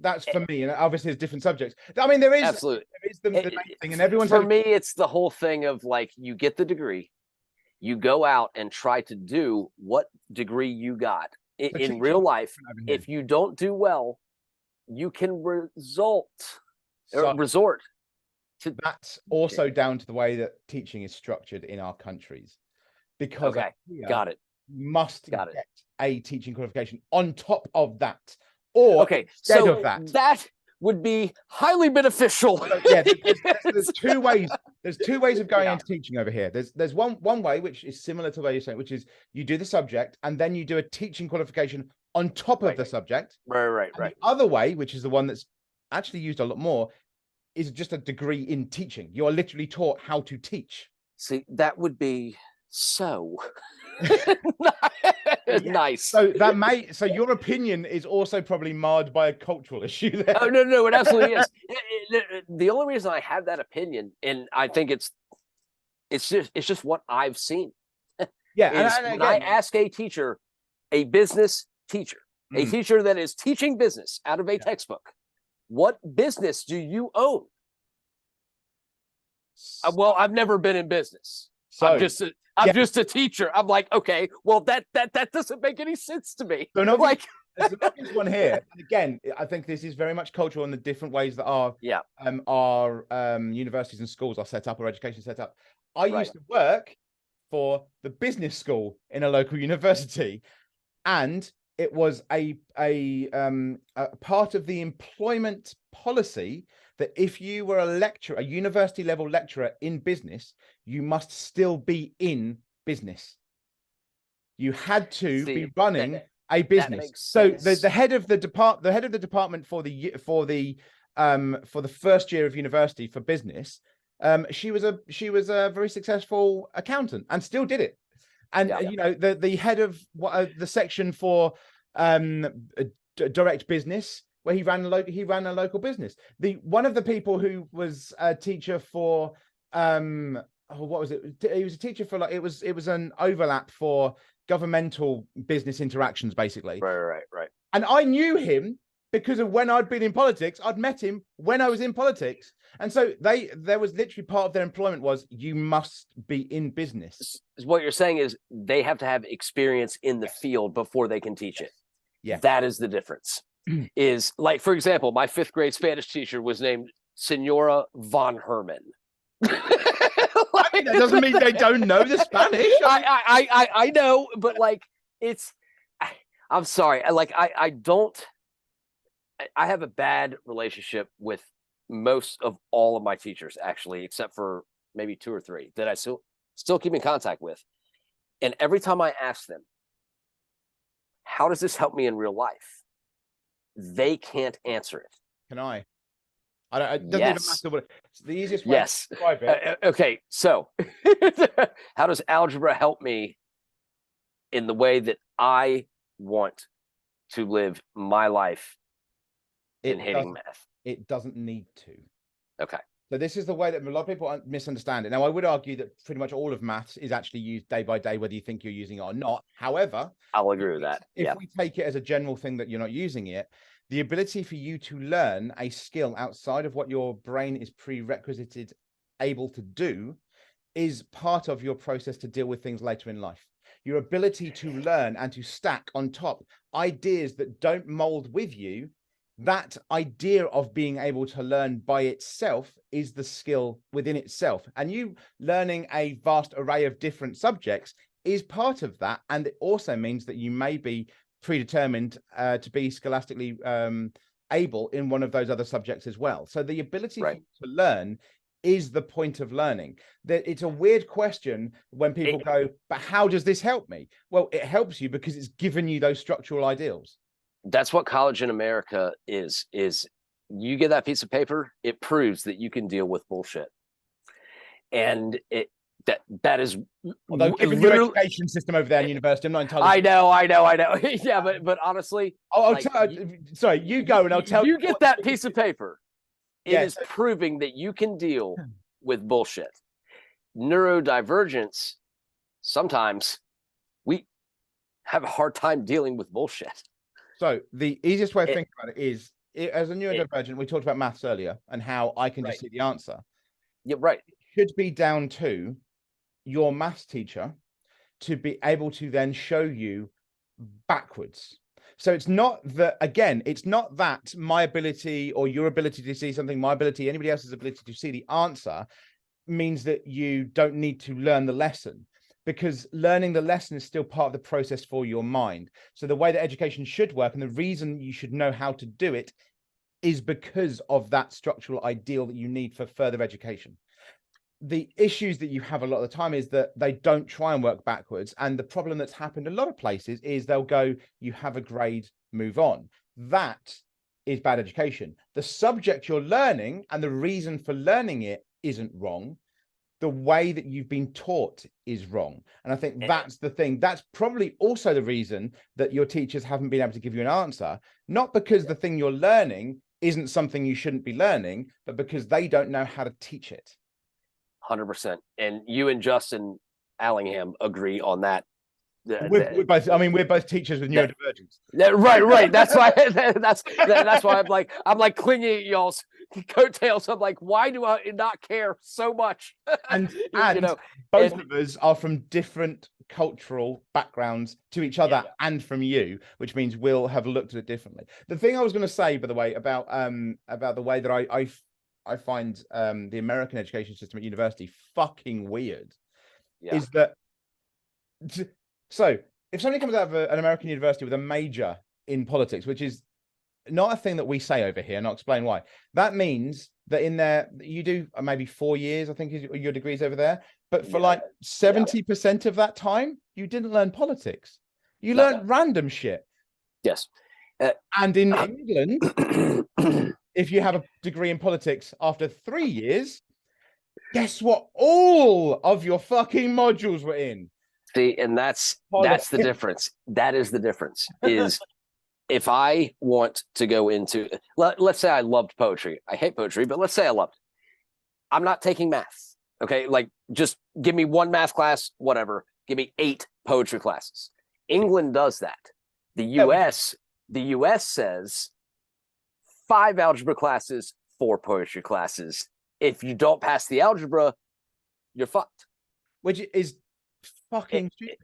that's for me, and obviously there's different subjects. I mean, there is absolutely the main thing, and everyone's for me. It's the whole thing of like, you get the degree, you go out and try to do what degree you got. In real life, if you don't do well, you can resort. That's also down to the way that teaching is structured in our countries, because got it. you must get a teaching qualification on top of that, or instead of that. That would be highly beneficial. So, there's two ways. There's two ways of going into teaching over here. There's one way which is similar to what you're saying, which is you do the subject and then you do a teaching qualification on top of the subject. Right. The other way, which is the one that's actually used a lot more, is just a degree in teaching. You are literally taught how to teach. See, that would be so nice. So your opinion is also probably marred by a cultural issue there. Oh no, it absolutely is. The only reason I have that opinion, and I think it's just what I've seen. When I ask a teacher, a business teacher, a teacher that is teaching business out of a textbook, what business do you own? Well, I've never been in business. So I'm just a teacher. I'm like, okay, well, that doesn't make any sense to me. So there's an obvious one here. And again, I think this is very much cultural in the different ways that our universities and schools are set up, or education set up. I used to work for the business school in a local university, and it was a part of the employment policy that if you were a university level lecturer in business, you must still be in business. You had to be running a business. So the head of the department for the first year of university for business, she was a very successful accountant and still did it. And the head of the section for direct business, where he ran a local business. One of the people who was a teacher for what was it? He was a teacher for it was an overlap for governmental business interactions, basically. Right. And I knew him because of when I'd been in politics. I'd met him when I was in politics, and so there was literally part of their employment was you must be in business. What you're saying is they have to have experience in the field before they can teach it. Yeah, that is the difference. Is like, for example, my 5th grade Spanish teacher was named Senora von Herman. That doesn't mean they don't know the Spanish. I know, but like I'm sorry. I have a bad relationship with most of all of my teachers, actually, except for maybe 2 or 3 that I still keep in contact with. And every time I ask them, how does this help me in real life? They can't answer it. Can I? It doesn't even matter what it's the easiest way to describe it. Okay, so how does algebra help me in the way that I want to live my life in hating math? It doesn't need to. Okay. So this is the way that a lot of people misunderstand it. Now, I would argue that pretty much all of maths is actually used day by day, whether you think you're using it or not. However, I'll agree with that. If we take it as a general thing that you're not using it, the ability for you to learn a skill outside of what your brain is prerequisited able to do is part of your process to deal with things later in life. Your ability to learn and to stack on top ideas that don't mold with you, that idea of being able to learn by itself is the skill within itself. And you learning a vast array of different subjects is part of that. And it also means that you may be predetermined to be scholastically able in one of those other subjects as well. So the ability to learn is the point of learning. That it's a weird question when people go, but how does this help me? Well, it helps you because it's given you those structural ideals. That's what college in America is you get that piece of paper, it proves that you can deal with bullshit. And that is, although given your education system over there in university, I'm not entirely I know. Yeah, but honestly, sorry, you go and I'll tell you. You get that piece of paper, it is proving that you can deal with bullshit. Neurodivergence, sometimes we have a hard time dealing with bullshit. So the easiest way of thinking about it is, as a neurodivergent, we talked about maths earlier and how I can just see the answer. Yeah, right. It should be down to your maths teacher to be able to then show you backwards. So it's not that, again, it's not that my ability or your ability to see something, my ability, anybody else's ability to see the answer means that you don't need to learn the lesson, because learning the lesson is still part of the process for your mind. So the way that education should work, and the reason you should know how to do it, is because of that structural ideal that you need for further education. The issues that you have a lot of the time is that they don't try and work backwards. And the problem that's happened a lot of places is they'll go, you have a grade, move on. That is bad education. The subject you're learning and the reason for learning it isn't wrong. The way that you've been taught is wrong. And I think that's the thing. That's probably also the reason that your teachers haven't been able to give you an answer, not because the thing you're learning isn't something you shouldn't be learning, but because they don't know how to teach it. 100%. And you and Justin Allingham agree on that. We're both, I mean, we're both teachers with neurodivergence. Right. That's why that's why I'm like clinging at y'all's coattails. I'm like, why do I not care so much? And you know, both of us are from different cultural backgrounds to each other and from you, which means we'll have looked at it differently. The thing I was going to say, by the way, about the way that I find the American education system at university fucking weird, is that, so if somebody comes out of an American university with a major in politics, which is not a thing that we say over here, and I'll explain why. That means that in there, you do maybe 4 years, I think is your degrees over there, but for like 70% of that time, you didn't learn politics. You learned random shit. Yes. And in England, if you have a degree in politics after 3 years, guess what? All of your fucking modules were in. See, and that's the difference. That is the difference. Is if I want to go into, let's say I loved poetry. I hate poetry, but let's say I loved it. I'm not taking math. Okay, like just give me one math class, whatever. Give me 8 poetry classes. England does that. The US says 5 algebra classes, 4 poetry classes. If you don't pass the algebra, you're fucked. Which is fucking stupid.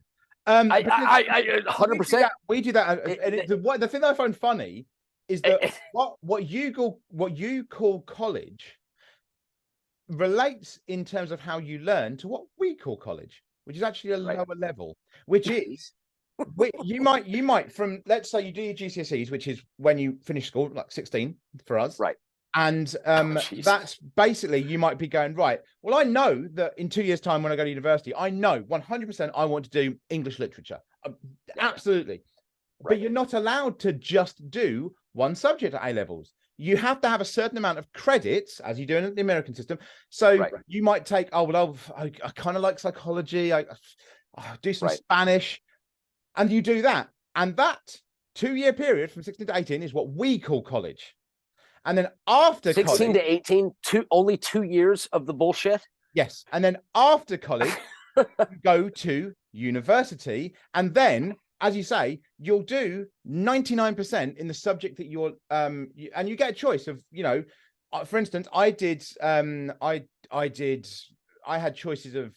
100%. We do that. The thing that I find funny is that what you call college relates in terms of how you learn to what we call college, which is actually a lower level, which is you might from, let's say you do your GCSEs, which is when you finish school, like 16 for us, right? And that's basically, you might be going, right, well, I know that in 2 years' time when I go to university, I know 100% I want to do English literature. Absolutely. Right. But you're not allowed to just do one subject at A levels. You have to have a certain amount of credits, as you do in the American system. So you might take, I kind of like psychology. I do some Spanish. And you do that. And that 2-year period from 16 to 18 is what we call college. And then after 16 to 18, only 2 years of the bullshit. Yes. And then after college, you go to university. And then, as you say, you'll do 99% in the subject that you're, and you get a choice of, for instance, I had choices of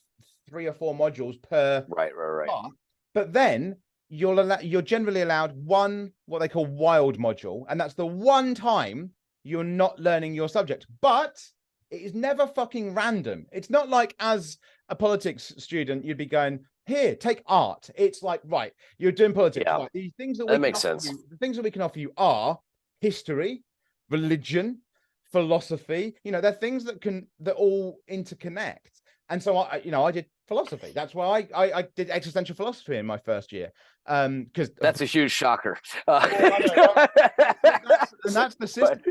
3 or 4 modules per. Right. Part, but then you're generally allowed one, what they call wild module. And that's the one time you're not learning your subject, but it is never fucking random. It's not like as a politics student, you'd be going, here, take art. It's like, right, you're doing politics. Right, these things that makes sense. The things that we can offer you are history, religion, philosophy. They're things that all interconnect. And so I did philosophy. That's why I did existential philosophy in my first year. Because that's a huge shocker. That's the system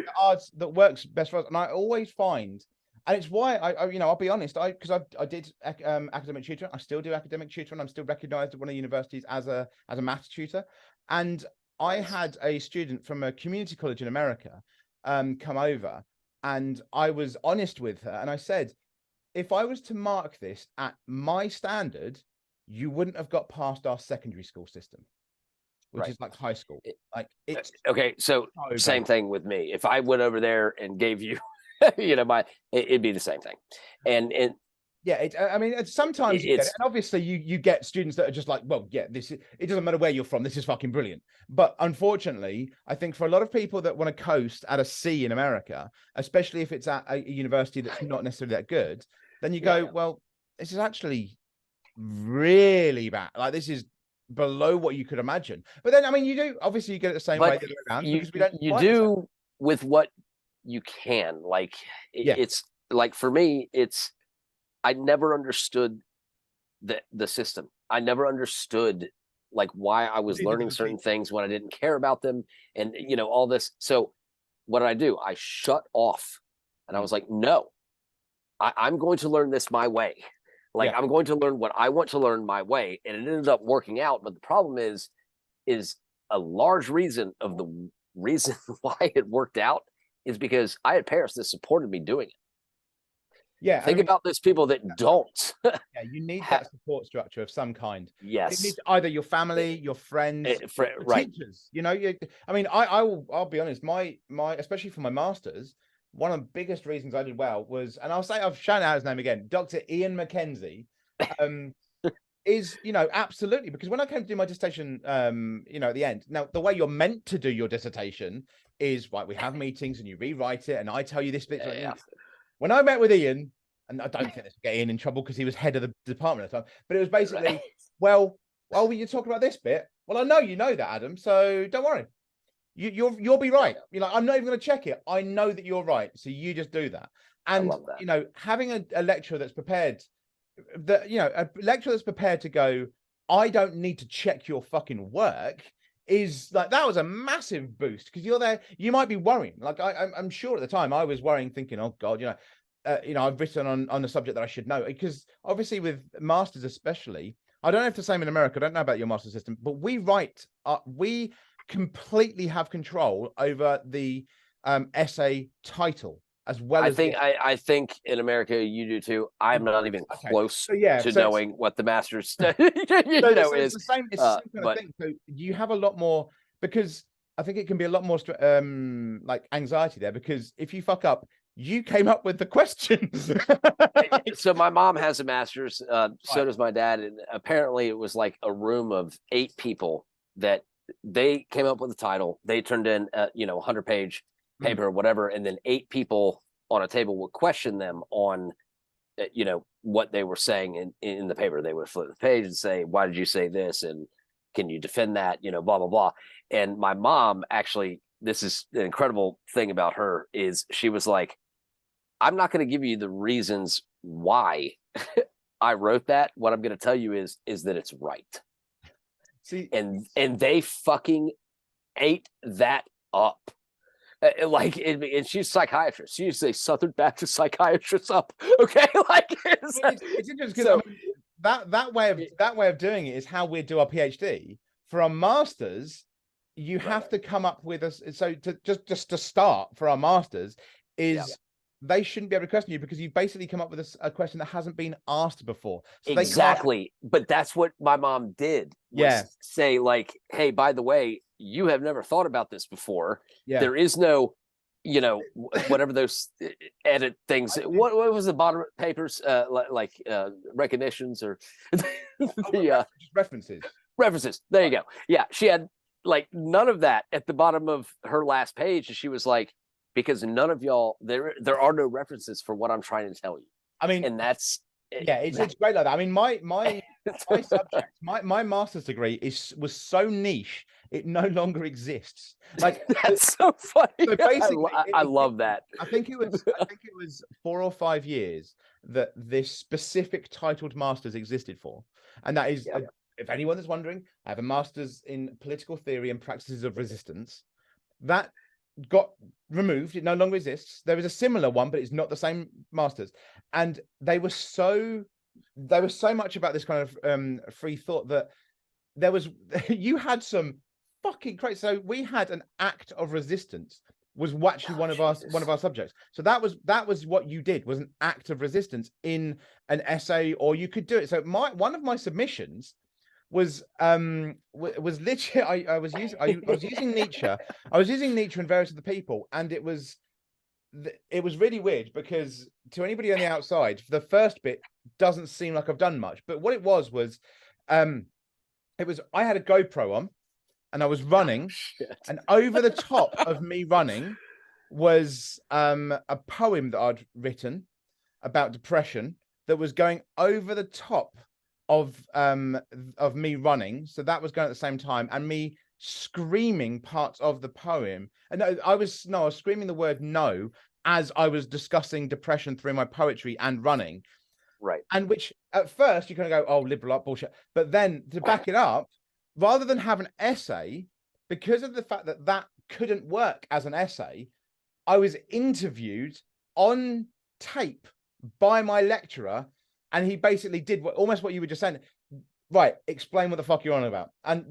that works best for us. And I always find, and it's why I'll be honest, because I did academic tutoring. I still do academic tutoring. I'm still recognized at one of the universities as a maths tutor. And I had a student from a community college in America come over, and I was honest with her, and I said, if I was to mark this at my standard, you wouldn't have got past our secondary school system, which is like high school. It's okay. So same thing with me. If I went over there and gave you, it'd be the same thing. And Yeah, I mean, sometimes you get it, and obviously you get students that are just like, well, yeah, it doesn't matter where you're from, this is fucking brilliant. But unfortunately, I think for a lot of people that want to coast at a C in America, especially if it's at a university that's not necessarily that good, then you go, well, this is actually really bad. Like, this is below what you could imagine. But then, I mean, you do obviously you get it the same way the other way around, because we don't. You do with what you can. Like, it's like, for me, I never understood the system. I never understood like why I was learning certain things when I didn't care about them, and all this. So what did I do? I shut off, and I was like, no, I'm going to learn this my way. Like, I'm going to learn what I want to learn my way, and it ended up working out. But the problem is a large reason why it worked out is because I had parents that supported me doing it. Yeah, think about those people that don't. Yeah, you need that support structure of some kind. Yes, you need either your family, your friends, right? Teachers. I mean, I'll be honest. My especially for my masters, one of the biggest reasons I did well was, and I've shown out his name again, Dr. Ian McKenzie. Is absolutely, because when I came to do my dissertation, at the end, now the way you're meant to do your dissertation is, right, we have meetings and you rewrite it, and I tell you this bit. When I met with Ian, and I don't think this will get Ian in trouble because he was head of the department at the time, but it was basically, well, you talk about this bit. Well, I know you know that, Adam, so don't worry. You'll be right. I'm not even going to check it. I know that you're right, so you just do that. And having a lecturer that's prepared, a lecturer that's prepared to go, I don't need to check your fucking work, is like, that was a massive boost, because you're there, you might be worrying. Like, I'm sure at the time I was worrying, thinking, oh God, I've written on a subject that I should know, because obviously with masters especially, I don't know if the same in America, I don't know about your master system, but we completely have control over the essay title, as well. I think in America you do too. I'm not even close to knowing what the master's is. It's the same kind of thing. So you have a lot more, because I think it can be a lot more like anxiety there, because if you fuck up, you came up with the questions. So my mom has a master's, so does my dad, and apparently it was like a room of 8 people that they came up with the title. They turned in 100-page paper or whatever, and then 8 people on a table would question them on what they were saying in the paper. They would flip the page and say, why did you say this, and can you defend that, blah blah blah. And my mom, actually, this is an incredible thing about her, is she was like, I'm not going to give you the reasons why I wrote that. What I'm going to tell you is that it's right. See, and they fucking ate that up. And she's a psychiatrist. She's a Southern Baptist psychiatrist up. Okay, it's interesting, because that way of doing it is how we do our PhD. For our masters, you have to come up with just to start for our masters is they shouldn't be able to question you, because you've basically come up with a question that hasn't been asked before. So exactly. But that's what my mom did. Say like, hey, by the way, you have never thought about this before. There is no, whatever those edit things. What was the bottom papers, recognitions or references? References. There you go. Yeah, she had like none of that at the bottom of her last page, and she was like, because none of y'all, there are no references for what I'm trying to tell you. I mean, and that's it's great like that. I mean, my subject, my master's degree was so niche, it no longer exists. Like, that's so funny. So basically, I love that. I think it was 4 or 5 years that this specific titled master's existed for, and that is, if anyone is wondering, I have a master's in political theory and practices of resistance. That got removed. It no longer exists. There is a similar one, but it's not the same masters. And they were so much about this kind of free thought that there was you had some fucking crazy. So we had an act of resistance was actually one of our subjects. So that was what you did, was an act of resistance in an essay, or you could do it. So one of my submissions was literally I was using Nietzsche. I was using Nietzsche and various other people, and it was it was really weird because to anybody on the outside, the first bit doesn't seem like I've done much. But what it was I had a GoPro on and I was running, and over the top of me running was a poem that I'd written about depression that was going over the top of me running. So that was going at the same time, and me screaming parts of the poem. And I was screaming the word no as I was discussing depression through my poetry and running. Right. And which at first you kind of go, oh, liberal art bullshit. But then to back it up, rather than have an essay, because of the fact that that couldn't work as an essay, I was interviewed on tape by my lecturer, and he basically did almost what you were just saying. Right, explain what the fuck you're on about. And,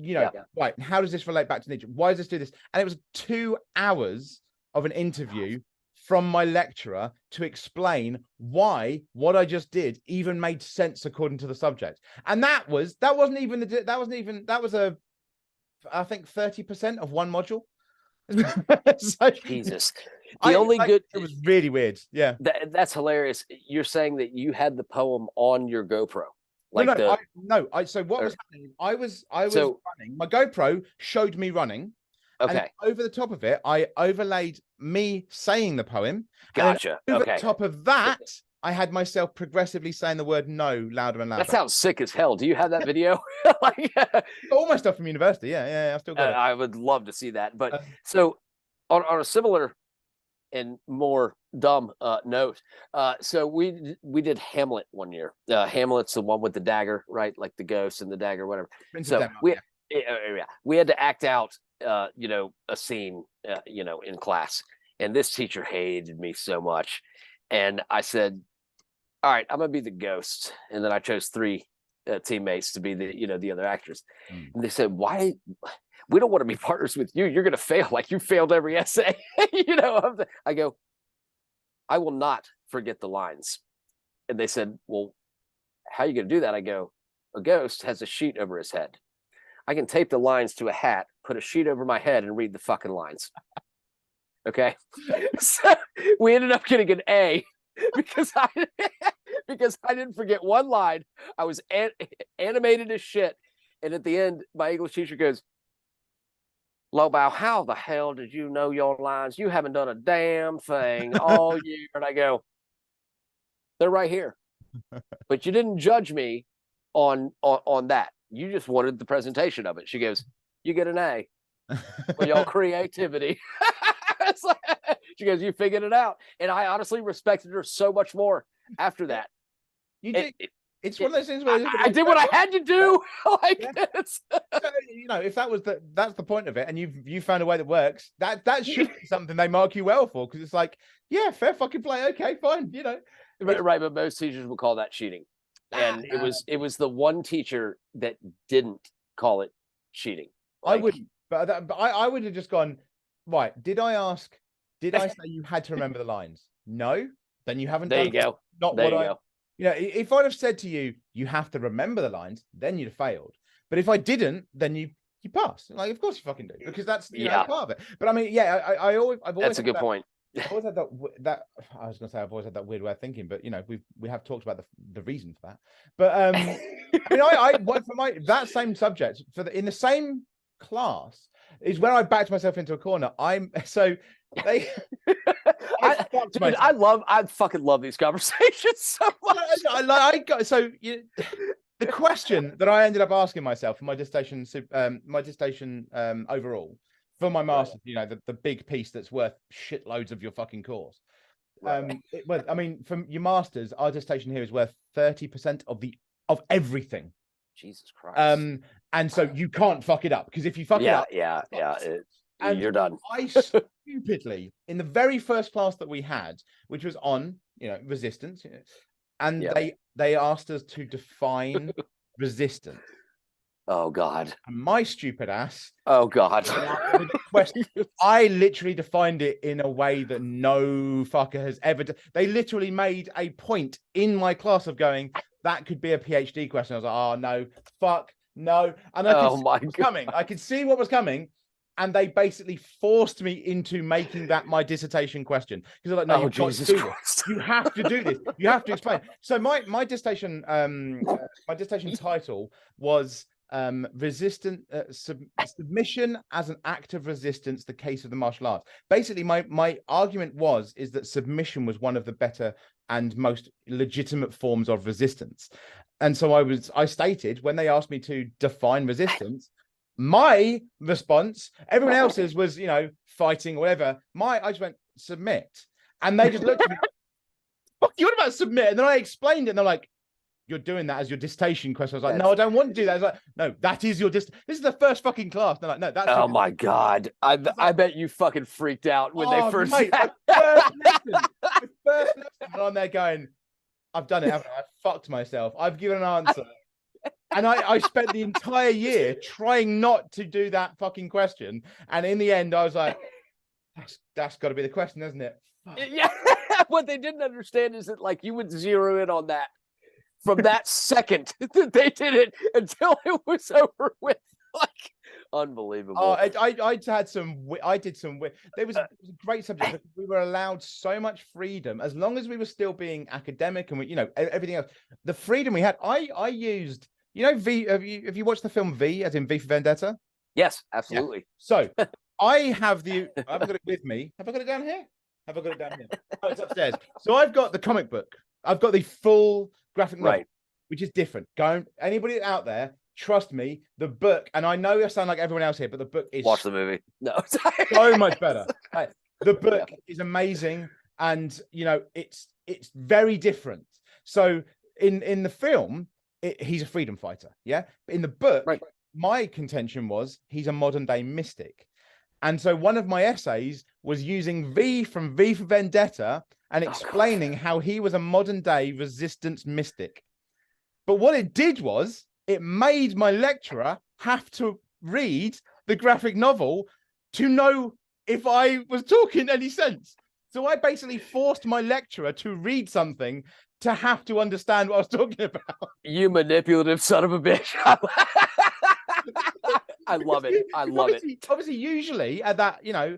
right, how does this relate back to Nietzsche? Why does this do this? And it was 2 hours of an interview from my lecturer to explain why what I just did even made sense according to the subject. And that was I think 30% of one module. So, Jesus. It was really weird. Yeah. That's hilarious. You're saying that you had the poem on your GoPro. So what was happening? I was running. My GoPro showed me running. Okay. And over the top of it, I overlaid me saying the poem. Gotcha. And over the top of that, I had myself progressively saying the word no louder and louder. That sounds sick as hell. Do you have that video? All my stuff from university. Yeah, I still got it. I would love to see that. But so on a similar and more dumb note, so we did Hamlet one year. Hamlet's the one with the dagger, right? Like the ghost and the dagger, whatever. We had to act out a scene in class, and this teacher hated me so much, and I said, all right, I'm gonna be the ghost, and then I chose 3 teammates to be the other actors. And they said, why? We don't want to be partners with you. You're gonna fail, like you failed every essay. I go, I will not forget the lines. And they said, well, how are you gonna do that? I go, a ghost has a sheet over his head. I can tape the lines to a hat, put a sheet over my head, and read the fucking lines. Okay. So we ended up getting an A because I didn't forget one line. I was animated as shit. And at the end, my English teacher goes, Lobau, how the hell did you know your lines? You haven't done a damn thing all year. And I go, they're right here. But you didn't judge me on that. You just wanted the presentation of it. She goes, you get an A for your creativity. She goes, you figured it out. And I honestly respected her so much more after that. You did. It's one of those things where I did what I had to do. If that's the point of it, and you found a way that works, that should be something they mark you well for, because it's like, yeah, fair fucking play. Okay, fine. Right, but most teachers would call that cheating. And it was the one teacher that didn't call it cheating. I wouldn't, but I would have just gone, right, did I say you had to remember the lines? No, then you haven't done it. There you go. Not there what I go. If I'd have said to you, you have to remember the lines, then you'd have failed. But if I didn't, then you pass. Like, of course you fucking do, because that's part of it. But I mean, I've always that's a good point. I've always had that I was gonna say I've always had that weird way of thinking, but we have talked about the reason for that. But I went for that same subject in the same class is when I backed myself into a corner. I fucking love these conversations so much. The question that I ended up asking myself for my dissertation, overall for my master's, the big piece that's worth shitloads of your fucking course. From your master's, our dissertation here is worth 30% of everything. Jesus Christ. And so you can't fuck it up, because if you fuck it up, you're done. I stupidly, in the very first class that we had, which was on, resistance, and they asked us to define resistance. Oh God. And my stupid ass. Oh God. I literally defined it in a way that no fucker has ever done. They literally made a point in my class of going, that could be a PhD question. I was like, oh no, fuck no. And I could see what was coming. I could see what was coming. And they basically forced me into making that my dissertation question, because they're like, no, you've got to do this. You have to do this. You have to explain. So my dissertation title was submission as an act of resistance, the case of the martial arts. Basically, my argument is that submission was one of the better and most legitimate forms of resistance. And so I stated, when they asked me to define resistance, my response, everyone else's was, you know, fighting or whatever. I just went, submit. And they just looked at me, fuck you, what about submit? And then I explained it, and they're like, you're doing that as your dissertation question. I was like, no, I don't want to do that. I was like, no, that is your this is the first fucking class. They're like, no, that's oh my God. I bet you fucking freaked out when they first mate, the first lesson, and I'm there going, I've done it, haven't I? I've fucked myself. I've given an answer. And I spent the entire year trying not to do that fucking question. And in the end, I was like, that's got to be the question, isn't it? Fuck. Yeah. What they didn't understand is that, like, you would zero in on that from that second that they did it until it was over with. Like, unbelievable. Oh, I did some. There was a great subject because we were allowed so much freedom as long as we were still being academic, and we, you know, everything else. The freedom we had, I used. You know, V. Have you watched the film V, as in V for Vendetta? Yes, absolutely. Yeah. So I have I've got it with me. Have I got it down here? Have I got it down here? Oh, it's upstairs. So I've got the comic book. I've got the full graphic novel, which is different. Anybody out there, trust me, the book, and I know I sound like everyone else here, but the book is watch the movie. No, so much better. The book is amazing, and you know, it's very different. So in the film, he's a freedom fighter, yeah. But in the book, my contention was he's a modern day mystic, and so one of my essays was using V from V for Vendetta and explaining how he was a modern day resistance mystic. But what it did was it made my lecturer have to read the graphic novel to know if I was talking any sense. So I basically forced my lecturer to read something to have to understand what I was talking about. You manipulative son of a bitch. I love it. I love it. Obviously, usually at that, you know,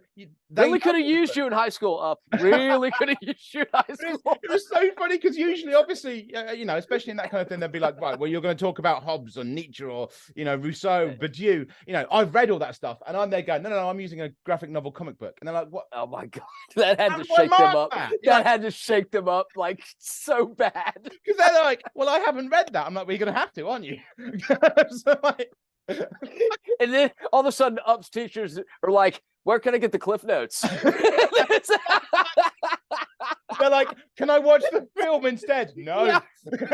really could have used you in high school. Really could have used you in high school. It was so funny because usually, obviously, you know, especially in that kind of thing, they'd be like, right, well, you're going to talk about Hobbes or Nietzsche or, you know, Rousseau, Badiou. You know, I've read all that stuff, and I'm there going, no, I'm using a graphic novel comic book, and they're like, what? Oh my God, that had to shake them up. That had to shake them up like so bad. Because they're like, well, I haven't read that. I'm like, well, you're going to have to, aren't you? So like. And then all of a sudden, UPS teachers are like, where can I get the Cliff Notes? They're like, can I watch the film instead? No. Yeah.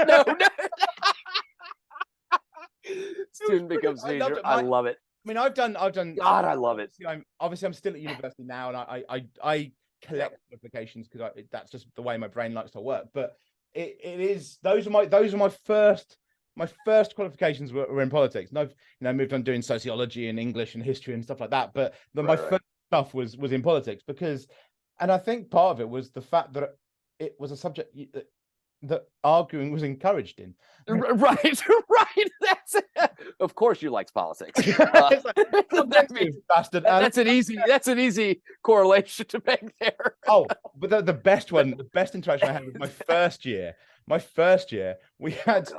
No. Student becomes teacher. I love it. I mean, I've done. God, I love it. I'm still at university now, and I collect qualifications because that's just the way my brain likes to work. But it is those are my first qualifications were in politics, and I've moved on doing sociology and English and history and stuff like that. But my first stuff was in politics and I think part of it was the fact that it was a subject that arguing was encouraged in. Right. That's it. Of course, you liked politics. Bastard. That's an easy correlation to make there. Oh, but the best interaction I had was my first year. We had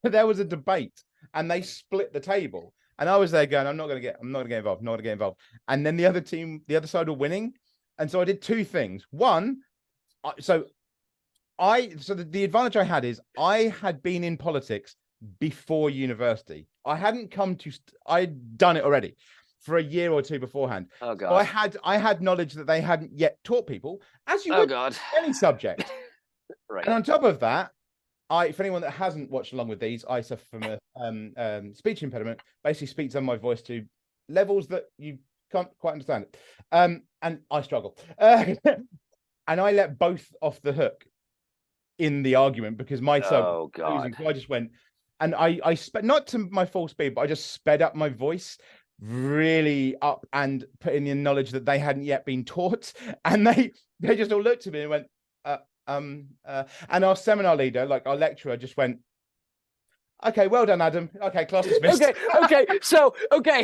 there was a debate, and they split the table, and I was there going, I'm not going to get involved. And then the other side were winning, and so I did two things. One, the advantage I had is I had been in politics before university. I'd done it already for a year or two beforehand. Oh God! So I had knowledge that they hadn't yet taught people, as you would any subject. Right. And on top of that, for anyone that hasn't watched along with these, I suffer from a speech impediment. Basically, speaks on my voice to levels that you can't quite understand it, and I struggle. And I let both off the hook in the argument because my son. Oh God! So I just went, and I sped not to my full speed, but I just sped up my voice really up and put in the knowledge that they hadn't yet been taught, and they just all looked at me and went. And our seminar leader, like our lecturer, just went, okay, well done, Adam. Okay, class dismissed. Okay.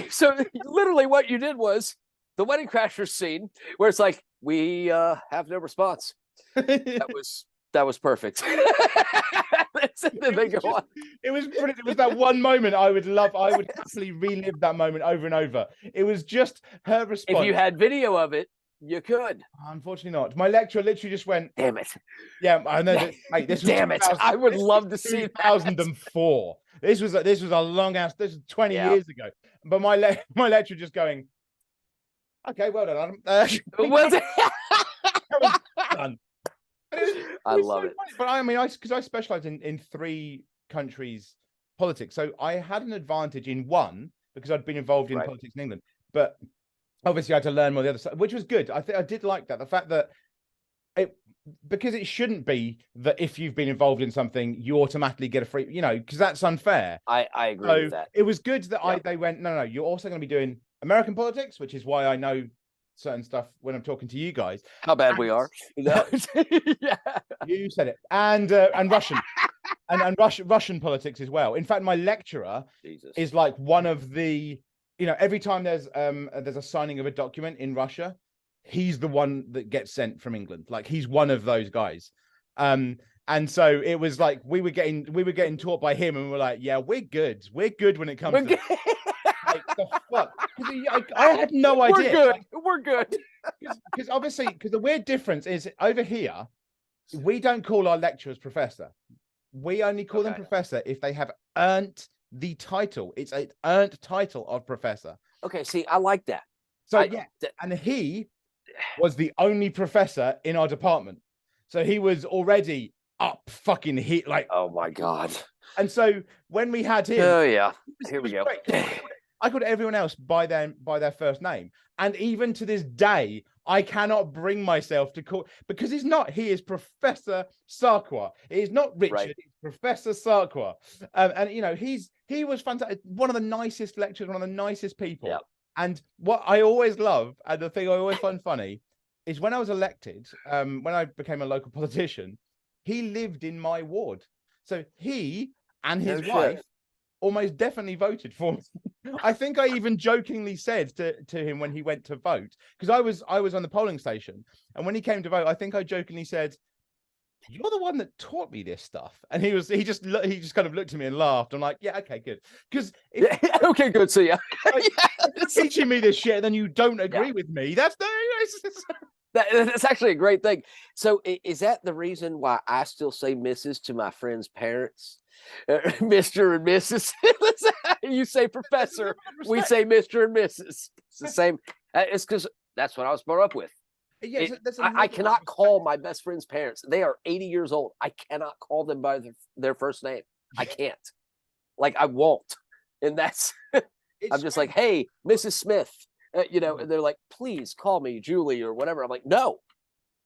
So literally what you did was the Wedding Crashers scene where it's like, we have no response. That was perfect. It was brilliant. It was that one moment I would happily relive that moment over and over. It was just her response. If you had video of it, you could. Unfortunately not. My lecturer literally just went, damn it. Yeah, I know that. Mate, this was damn it. I would love to see 2004. This was a long ass. This was 20 years ago. But my lecturer just going, okay, well done, Adam. Well done. I love it. Funny. But I mean, because I specialize in 3 countries' politics, so I had an advantage in one because I'd been involved in politics in England. But obviously, I had to learn more the other side, which was good. I think I did like that. The fact that because it shouldn't be that if you've been involved in something, you automatically get a free, because that's unfair. I agree with that. It was good that they went, no, you're also going to be doing American politics, which is why I know certain stuff when I'm talking to you guys. How bad we are. Yeah. You said it. And Russian. and Russian politics as well. In fact, my lecturer is like one of the, every time there's a signing of a document in Russia, he's the one that gets sent from England. Like, he's one of those guys. And so it was like we were getting taught by him, and we're like, yeah, we're good when it comes to like, the fuck. I had no idea. We're good. Because obviously, the weird difference is over here, we don't call our lecturers professor. We only call them professor if they have earned the title. It's an earned title of professor. Okay, see, I like that. So and he was the only professor in our department. So he was already up fucking hit, like, oh my God. And so when we had him, here we go. I called everyone else by their first name. And even to this day, I cannot bring myself to call, because he is Professor Sarkar. It is not Richard, it's Professor Sarkar. And he was fantastic. One of the nicest lecturers, one of the nicest people. Yep. And what I always love, and the thing I always find funny, is when I was elected, when I became a local politician, he lived in my ward. So he and his wife almost definitely voted for me. I think I even jokingly said to him when he went to vote, because I was on the polling station, and when he came to vote, I think I jokingly said, "You're the one that taught me this stuff." And he just kind of looked at me and laughed. I'm like, yeah, okay, good. Because okay, good. See ya. Teaching me this shit, and then you don't agree with me. That's that's actually a great thing. So is that the reason why I still say Mrs. to my friends' parents? Mr. and Mrs. You say professor, we say Mr. and Mrs. It's the same. It's because that's what I was brought up with. Yeah, I cannot call my best friend's parents. They are 80 years old. I cannot call them by their first name. I can't. Like, I won't. And that's, I'm just like, hey, Mrs. Smith. And they're like, please call me Julie or whatever. I'm like, no,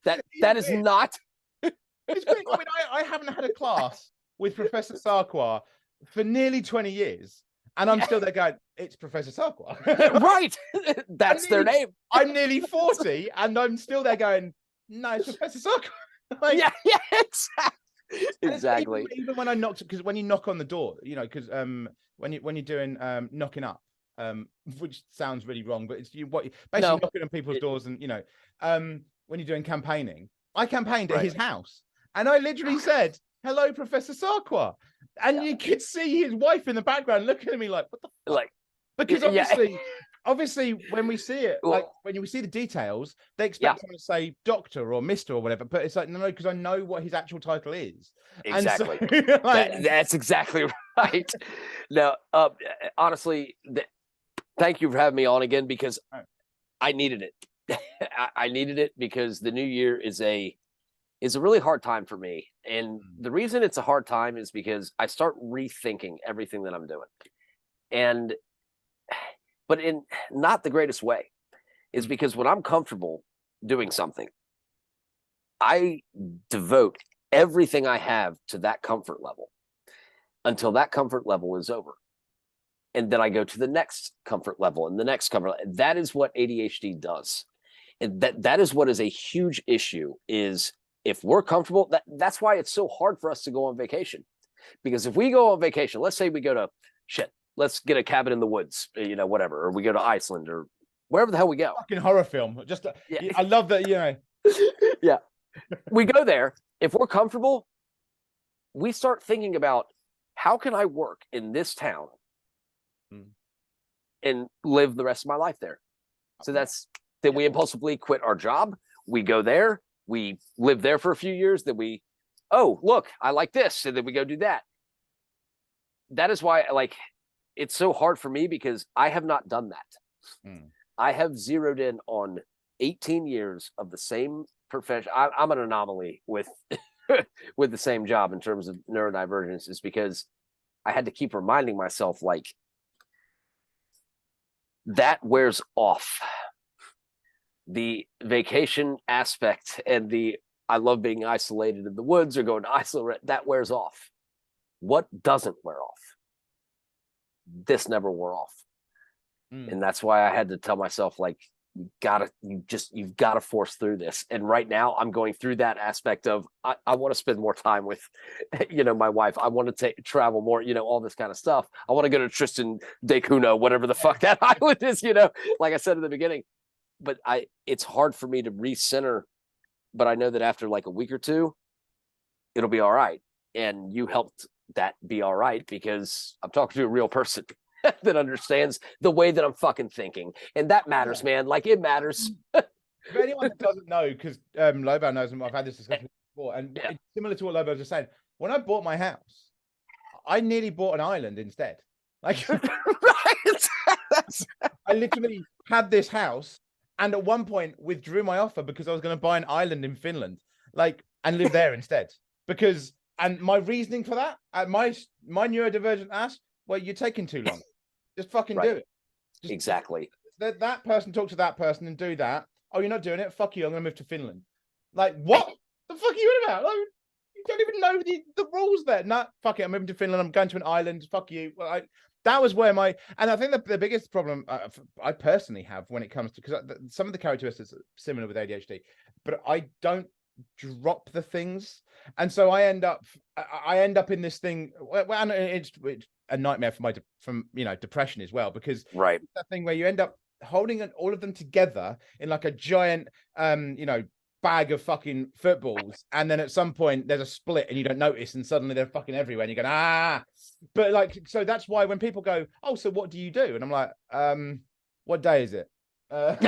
that is not. It's great. I mean, I haven't had a class with Professor Sarkar for nearly 20 years. And I'm still there going, it's Professor Sarkar. Right. That's their name. I'm nearly 40 and I'm still there going, no, it's Professor Sarkar. Like, exactly. Even when I knocked, because when you knock on the door, because when you're doing knocking up, which sounds really wrong, but it's basically knocking on people's doors, and when you're doing campaigning, I campaigned at his house, and I literally said, "Hello, Professor Sarkar," and you could see his wife in the background looking at me like, "What the fuck?" Like, because obviously, when we see it, like when we see the details, they expect someone to say doctor or Mister or whatever, but it's like, no, because I know what his actual title is. Exactly. So, that's exactly right. Now, honestly, thank you for having me on again, because I needed it. I needed it because the new year is a really hard time for me. And the reason it's a hard time is because I start rethinking everything that I'm doing. But in not the greatest way, is because when I'm comfortable doing something, I devote everything I have to that comfort level until that comfort level is over. And then I go to the next comfort level and the next comfort level. That is what ADHD does. And that is what is a huge issue, is if we're comfortable, that's why it's so hard for us to go on vacation. Because if we go on vacation, let's say we go to let's get a cabin in the woods, whatever, or we go to Iceland or wherever the hell we go. Fucking horror film. Just, Yeah. I love that, you know. Yeah. We go there. If we're comfortable, we start thinking about how can I work in this town and live the rest of my life there. So then we impulsively quit our job. We go there. We live there for a few years. Then oh, look, I like this. And then we go do that. That is why, like, it's so hard for me because I have not done that. I have zeroed in on 18 years of the same profession. I'm an anomaly with with the same job in terms of neurodivergence, is because I had to keep reminding myself, like, that wears off. The vacation aspect and I love being isolated in the woods or going to isolate, that wears off. What doesn't wear off? This never wore off. And that's why I had to tell myself, like, you've got to force through this. And right now I'm going through that aspect of, I want to spend more time with, my wife. I want to travel more, all this kind of stuff. I want to go to Tristan da Cunha, whatever the fuck that island is, like I said in the beginning. But it's hard for me to recenter, but I know that after like a week or two, it'll be all right. And you helped that be all right, because I'm talking to a real person that understands the way that I'm fucking thinking. And that matters, man. Like, it matters. For anyone that doesn't know, because Lobo knows, and I've had this discussion before, and it's similar to what Lobo was just saying. When I bought my house, I nearly bought an island instead. Like, I literally had this house, and at one point withdrew my offer because I was going to buy an island in Finland, like, and live there instead. And my reasoning for that, my neurodivergent ass, well, you're taking too long. Just fucking do it. Exactly. That person talk to that person and do that. Oh, you're not doing it? Fuck you. I'm going to move to Finland. Like, what the fuck are you about? Like, you don't even know the rules there. Nah, fuck it. I'm moving to Finland. I'm going to an island. Fuck you. Well, that was where and I think the biggest problem I personally have when it comes to, because some of the characteristics are similar with ADHD, but I don't drop the things. And so I end up in this thing, and it's a nightmare from depression as well, because it's that thing where you end up holding all of them together in like a giant bag of fucking footballs, and then at some point there's a split and you don't notice, and suddenly they're fucking everywhere and you go, but like, so that's why when people go, oh, so what do you do? And I'm like, what day is it? that's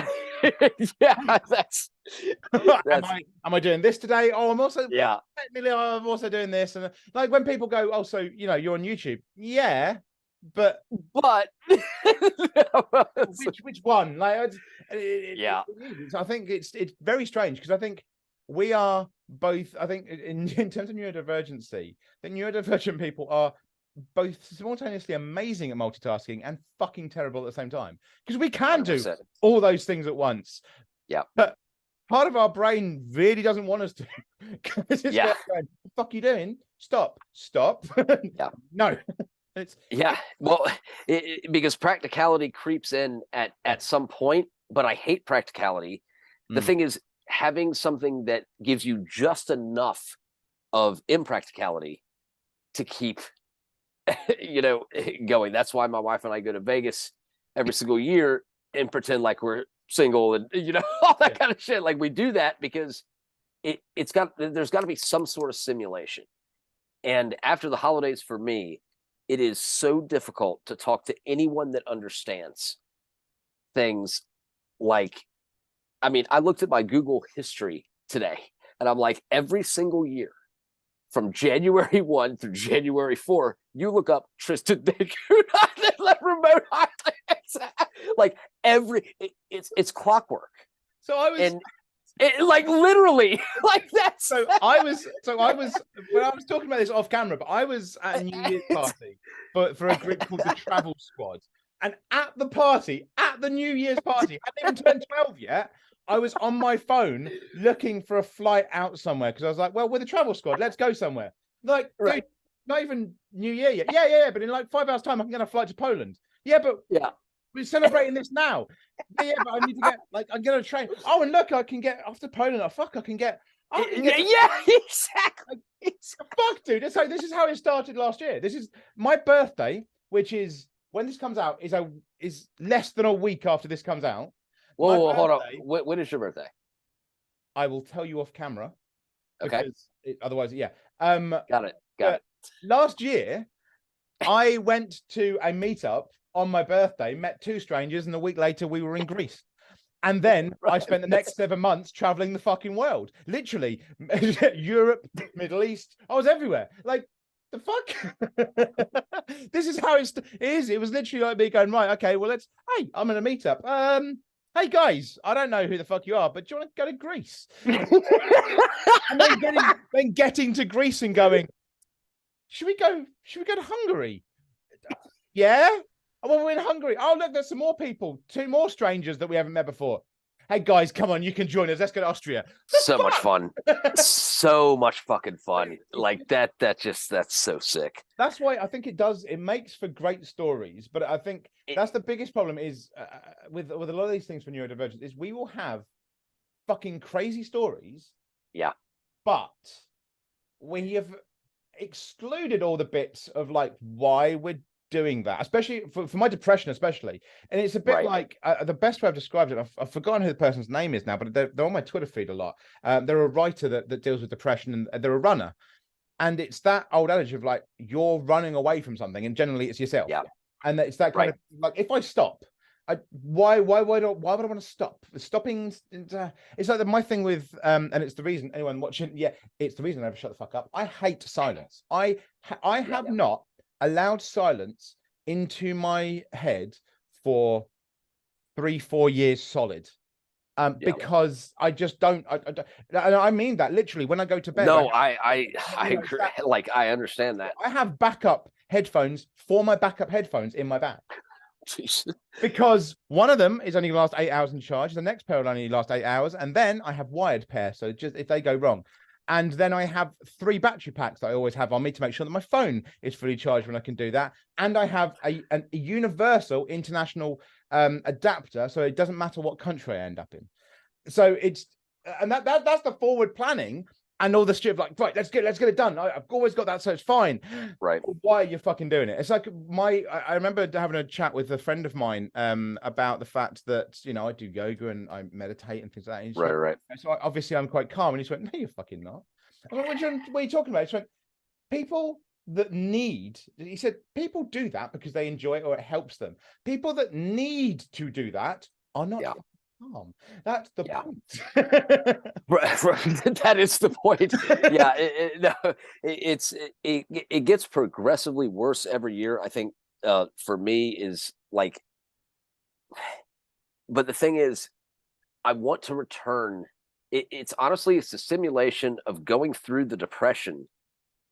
am I doing this today? Oh, I'm also technically I'm also doing this. And like, when people go, oh, so you're on YouTube, but which one? Like, I think it's very strange, because I think we are both, I think in terms of neurodivergency, the neurodivergent people are both simultaneously amazing at multitasking and fucking terrible at the same time, because we can 100%. Do all those things at once. But part of our brain really doesn't want us to. It's going, what the fuck are you doing? Stop. No. Well, because practicality creeps in at some point, but I hate practicality. The thing is, having something that gives you just enough of impracticality to keep going. That's why my wife and I go to Vegas every single year and pretend like we're single and all that kind of shit. Like, we do that because there's got to be some sort of simulation. And after the holidays, for me, it is so difficult to talk to anyone that understands things. Like, I mean, I looked at my Google history today, and I'm like, every single year from January 1 through January 4, you look up Tristan da Cunha remote islands. Like, it's clockwork. So I was, and like, literally, like, that's. So I was when I was talking about this off camera, but I was at a New Year's party for a group called the Travel Squad, and at the New Year's party, I hadn't even turned 12 yet. I was on my phone looking for a flight out somewhere, because I was like, well, we're the Travel Squad, let's go somewhere. Like, dude, not even New Year yet. Yeah, but in like 5 hours time, I can get a flight to Poland. We're celebrating this now. But I need to get, like, I'm gonna train. Oh, and look, I can get off to Poland. Oh, fuck, I can get. Exactly. Fuck, dude. So this is how it started last year. This is my birthday, which is, when this comes out, is less than a week after this comes out. Whoa, hold on. When is your birthday? I will tell you off camera. Okay. Because otherwise, yeah. Got it. Last year, I went to a meetup on my birthday, met 2 strangers, and a week later we were in Greece. And then I spent the next 7 months traveling the fucking world. Literally, Europe, Middle East. I was everywhere. Like, the fuck? This is how it is. It was literally like me going, right, okay, well, hey, I'm in a meetup. Hey guys, I don't know who the fuck you are, but do you want to go to Greece? And then getting to Greece and going, should we go to Hungary? Yeah. Well, we're in Hungary. Oh, look, there's some more people, 2 more strangers that we haven't met before. Hey guys, come on, you can join us. Let's go to Austria. So much fun. So much fucking fun. Like that's so sick. That's why I think it makes for great stories. But I think that's the biggest problem is with a lot of these things for neurodivergence is we will have fucking crazy stories. Yeah. But we have excluded all the bits of like why we're doing that, especially for my depression, especially. And it's a bit like the best way I've described it, I've forgotten who the person's name is now, but they're on my Twitter feed a lot. They're a writer that deals with depression, and they're a runner. And it's that old adage of like, you're running away from something, and generally it's yourself. Yeah. And it's that kind of like, if I stop, why would I want to stop? Stopping, it's like my thing with and it's the reason anyone watching, it's the reason I never shut the fuck up. I hate silence. I have not allowed silence into my head for 3-4 years solid. Because I just don't. I mean that literally. When I go to bed, no, I agree. Like, I understand that. I have backup headphones for my backup headphones in my bag. Jesus. Because one of them is only going to last 8 hours in charge. The next pair will only last 8 hours, and then I have wired pair. So just if they go wrong, and then I have 3 battery packs that I always have on me to make sure that my phone is fully charged when I can do that. And I have a universal international adapter, so it doesn't matter what country I end up in. So it's that's the forward planning and all the shit of like, right, let's get it done. I've always got that, so it's fine. Right. Why are you fucking doing it? It's like I remember having a chat with a friend of mine about the fact that, you know, I do yoga and I meditate and things like that. And right. So obviously I'm quite calm. And he went, no, you're fucking not. I went, what are you talking about? He went, people that need, he said, people do that because they enjoy it or it helps them. People that need to do that are not calm. That's the point. That is the point. Yeah, it gets progressively worse every year. I think for me is like, but the thing is, I want to return. It's honestly, it's the stimulation of going through the depression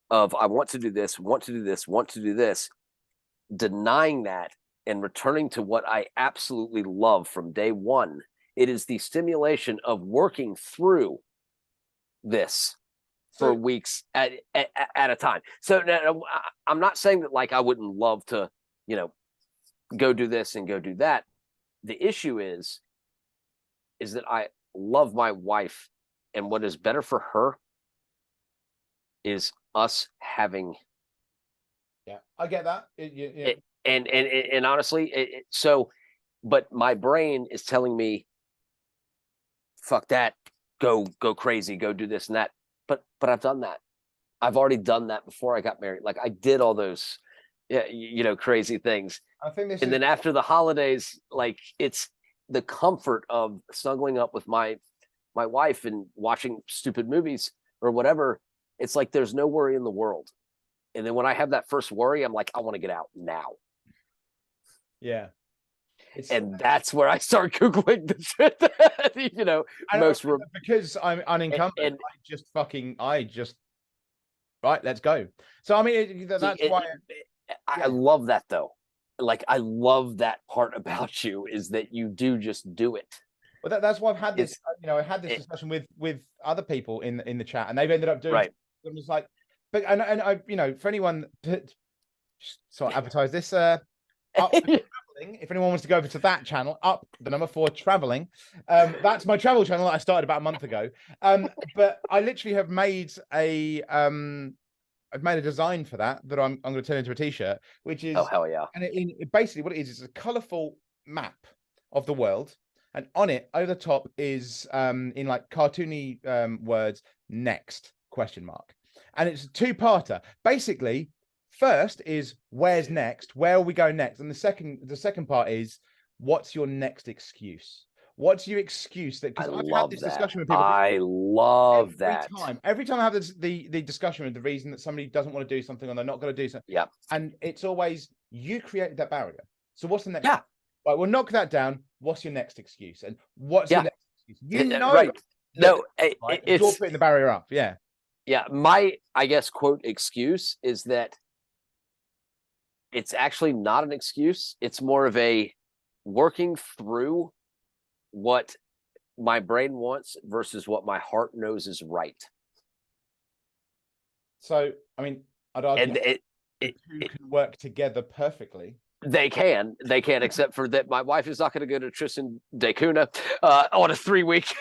of I want to do this, want to do this, want to do this, denying that and returning to what I absolutely love from day one. It is the stimulation of working through this for weeks at a time. So now, I'm not saying that like I wouldn't love to, you know, go do this and go do that. The issue is that I love my wife, and what is better for her is us having. Yeah, I get that. And honestly, so, but my brain is telling me, fuck that, go crazy, go do this and that. But I've done that. I've already done that before I got married. Like, I did all those, you know, crazy things. I think then after the holidays, like, it's the comfort of snuggling up with my wife and watching stupid movies or whatever. It's like there's no worry in the world. And then when I have that first worry, I'm like, I want to get out now. Yeah. And that's where I start Googling the shit that, you know, because I'm unencumbered. I just right, let's go. So I mean, that's why I love that though. Like, I love that part about you, is that you do just do it. Well, that's why I've had this. You know, I had this discussion with other people in the chat, and they've ended up doing. Right. I'm just like, but and I, you know, for anyone that, so I advertise this. If anyone wants to go over to that channel, up the number 4 traveling, that's my travel channel that I started about a month ago. But I literally have made I've made a design for that I'm going to turn into a t-shirt, which is hell yeah. And it basically what it is a colorful map of the world, and on it over the top is in like cartoony words, next question mark. And it's a two-parter. Basically, first is where's next? Where are we going next? And the second part is what's your next excuse? What's your excuse? That because I've had this discussion with people. I love that. Every time I have the discussion with the reason that somebody doesn't want to do something or they're not going to do something. Yeah. And it's always you created that barrier. So what's the next? Yeah. Right, we'll knock that down. What's your next excuse? And what's your next excuse? You know, right? No, right? You're putting the barrier up. Yeah. Yeah. My, I guess, quote excuse is that it's actually not an excuse. It's more of a working through what my brain wants versus what my heart knows is right. So, I mean, I'd argue two can work together perfecly. They can, except for that my wife is not going to go to Tristan da Cunha on a 3-week,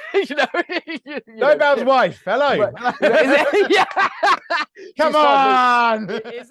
No Bell's wife, hello. Yeah. Come on.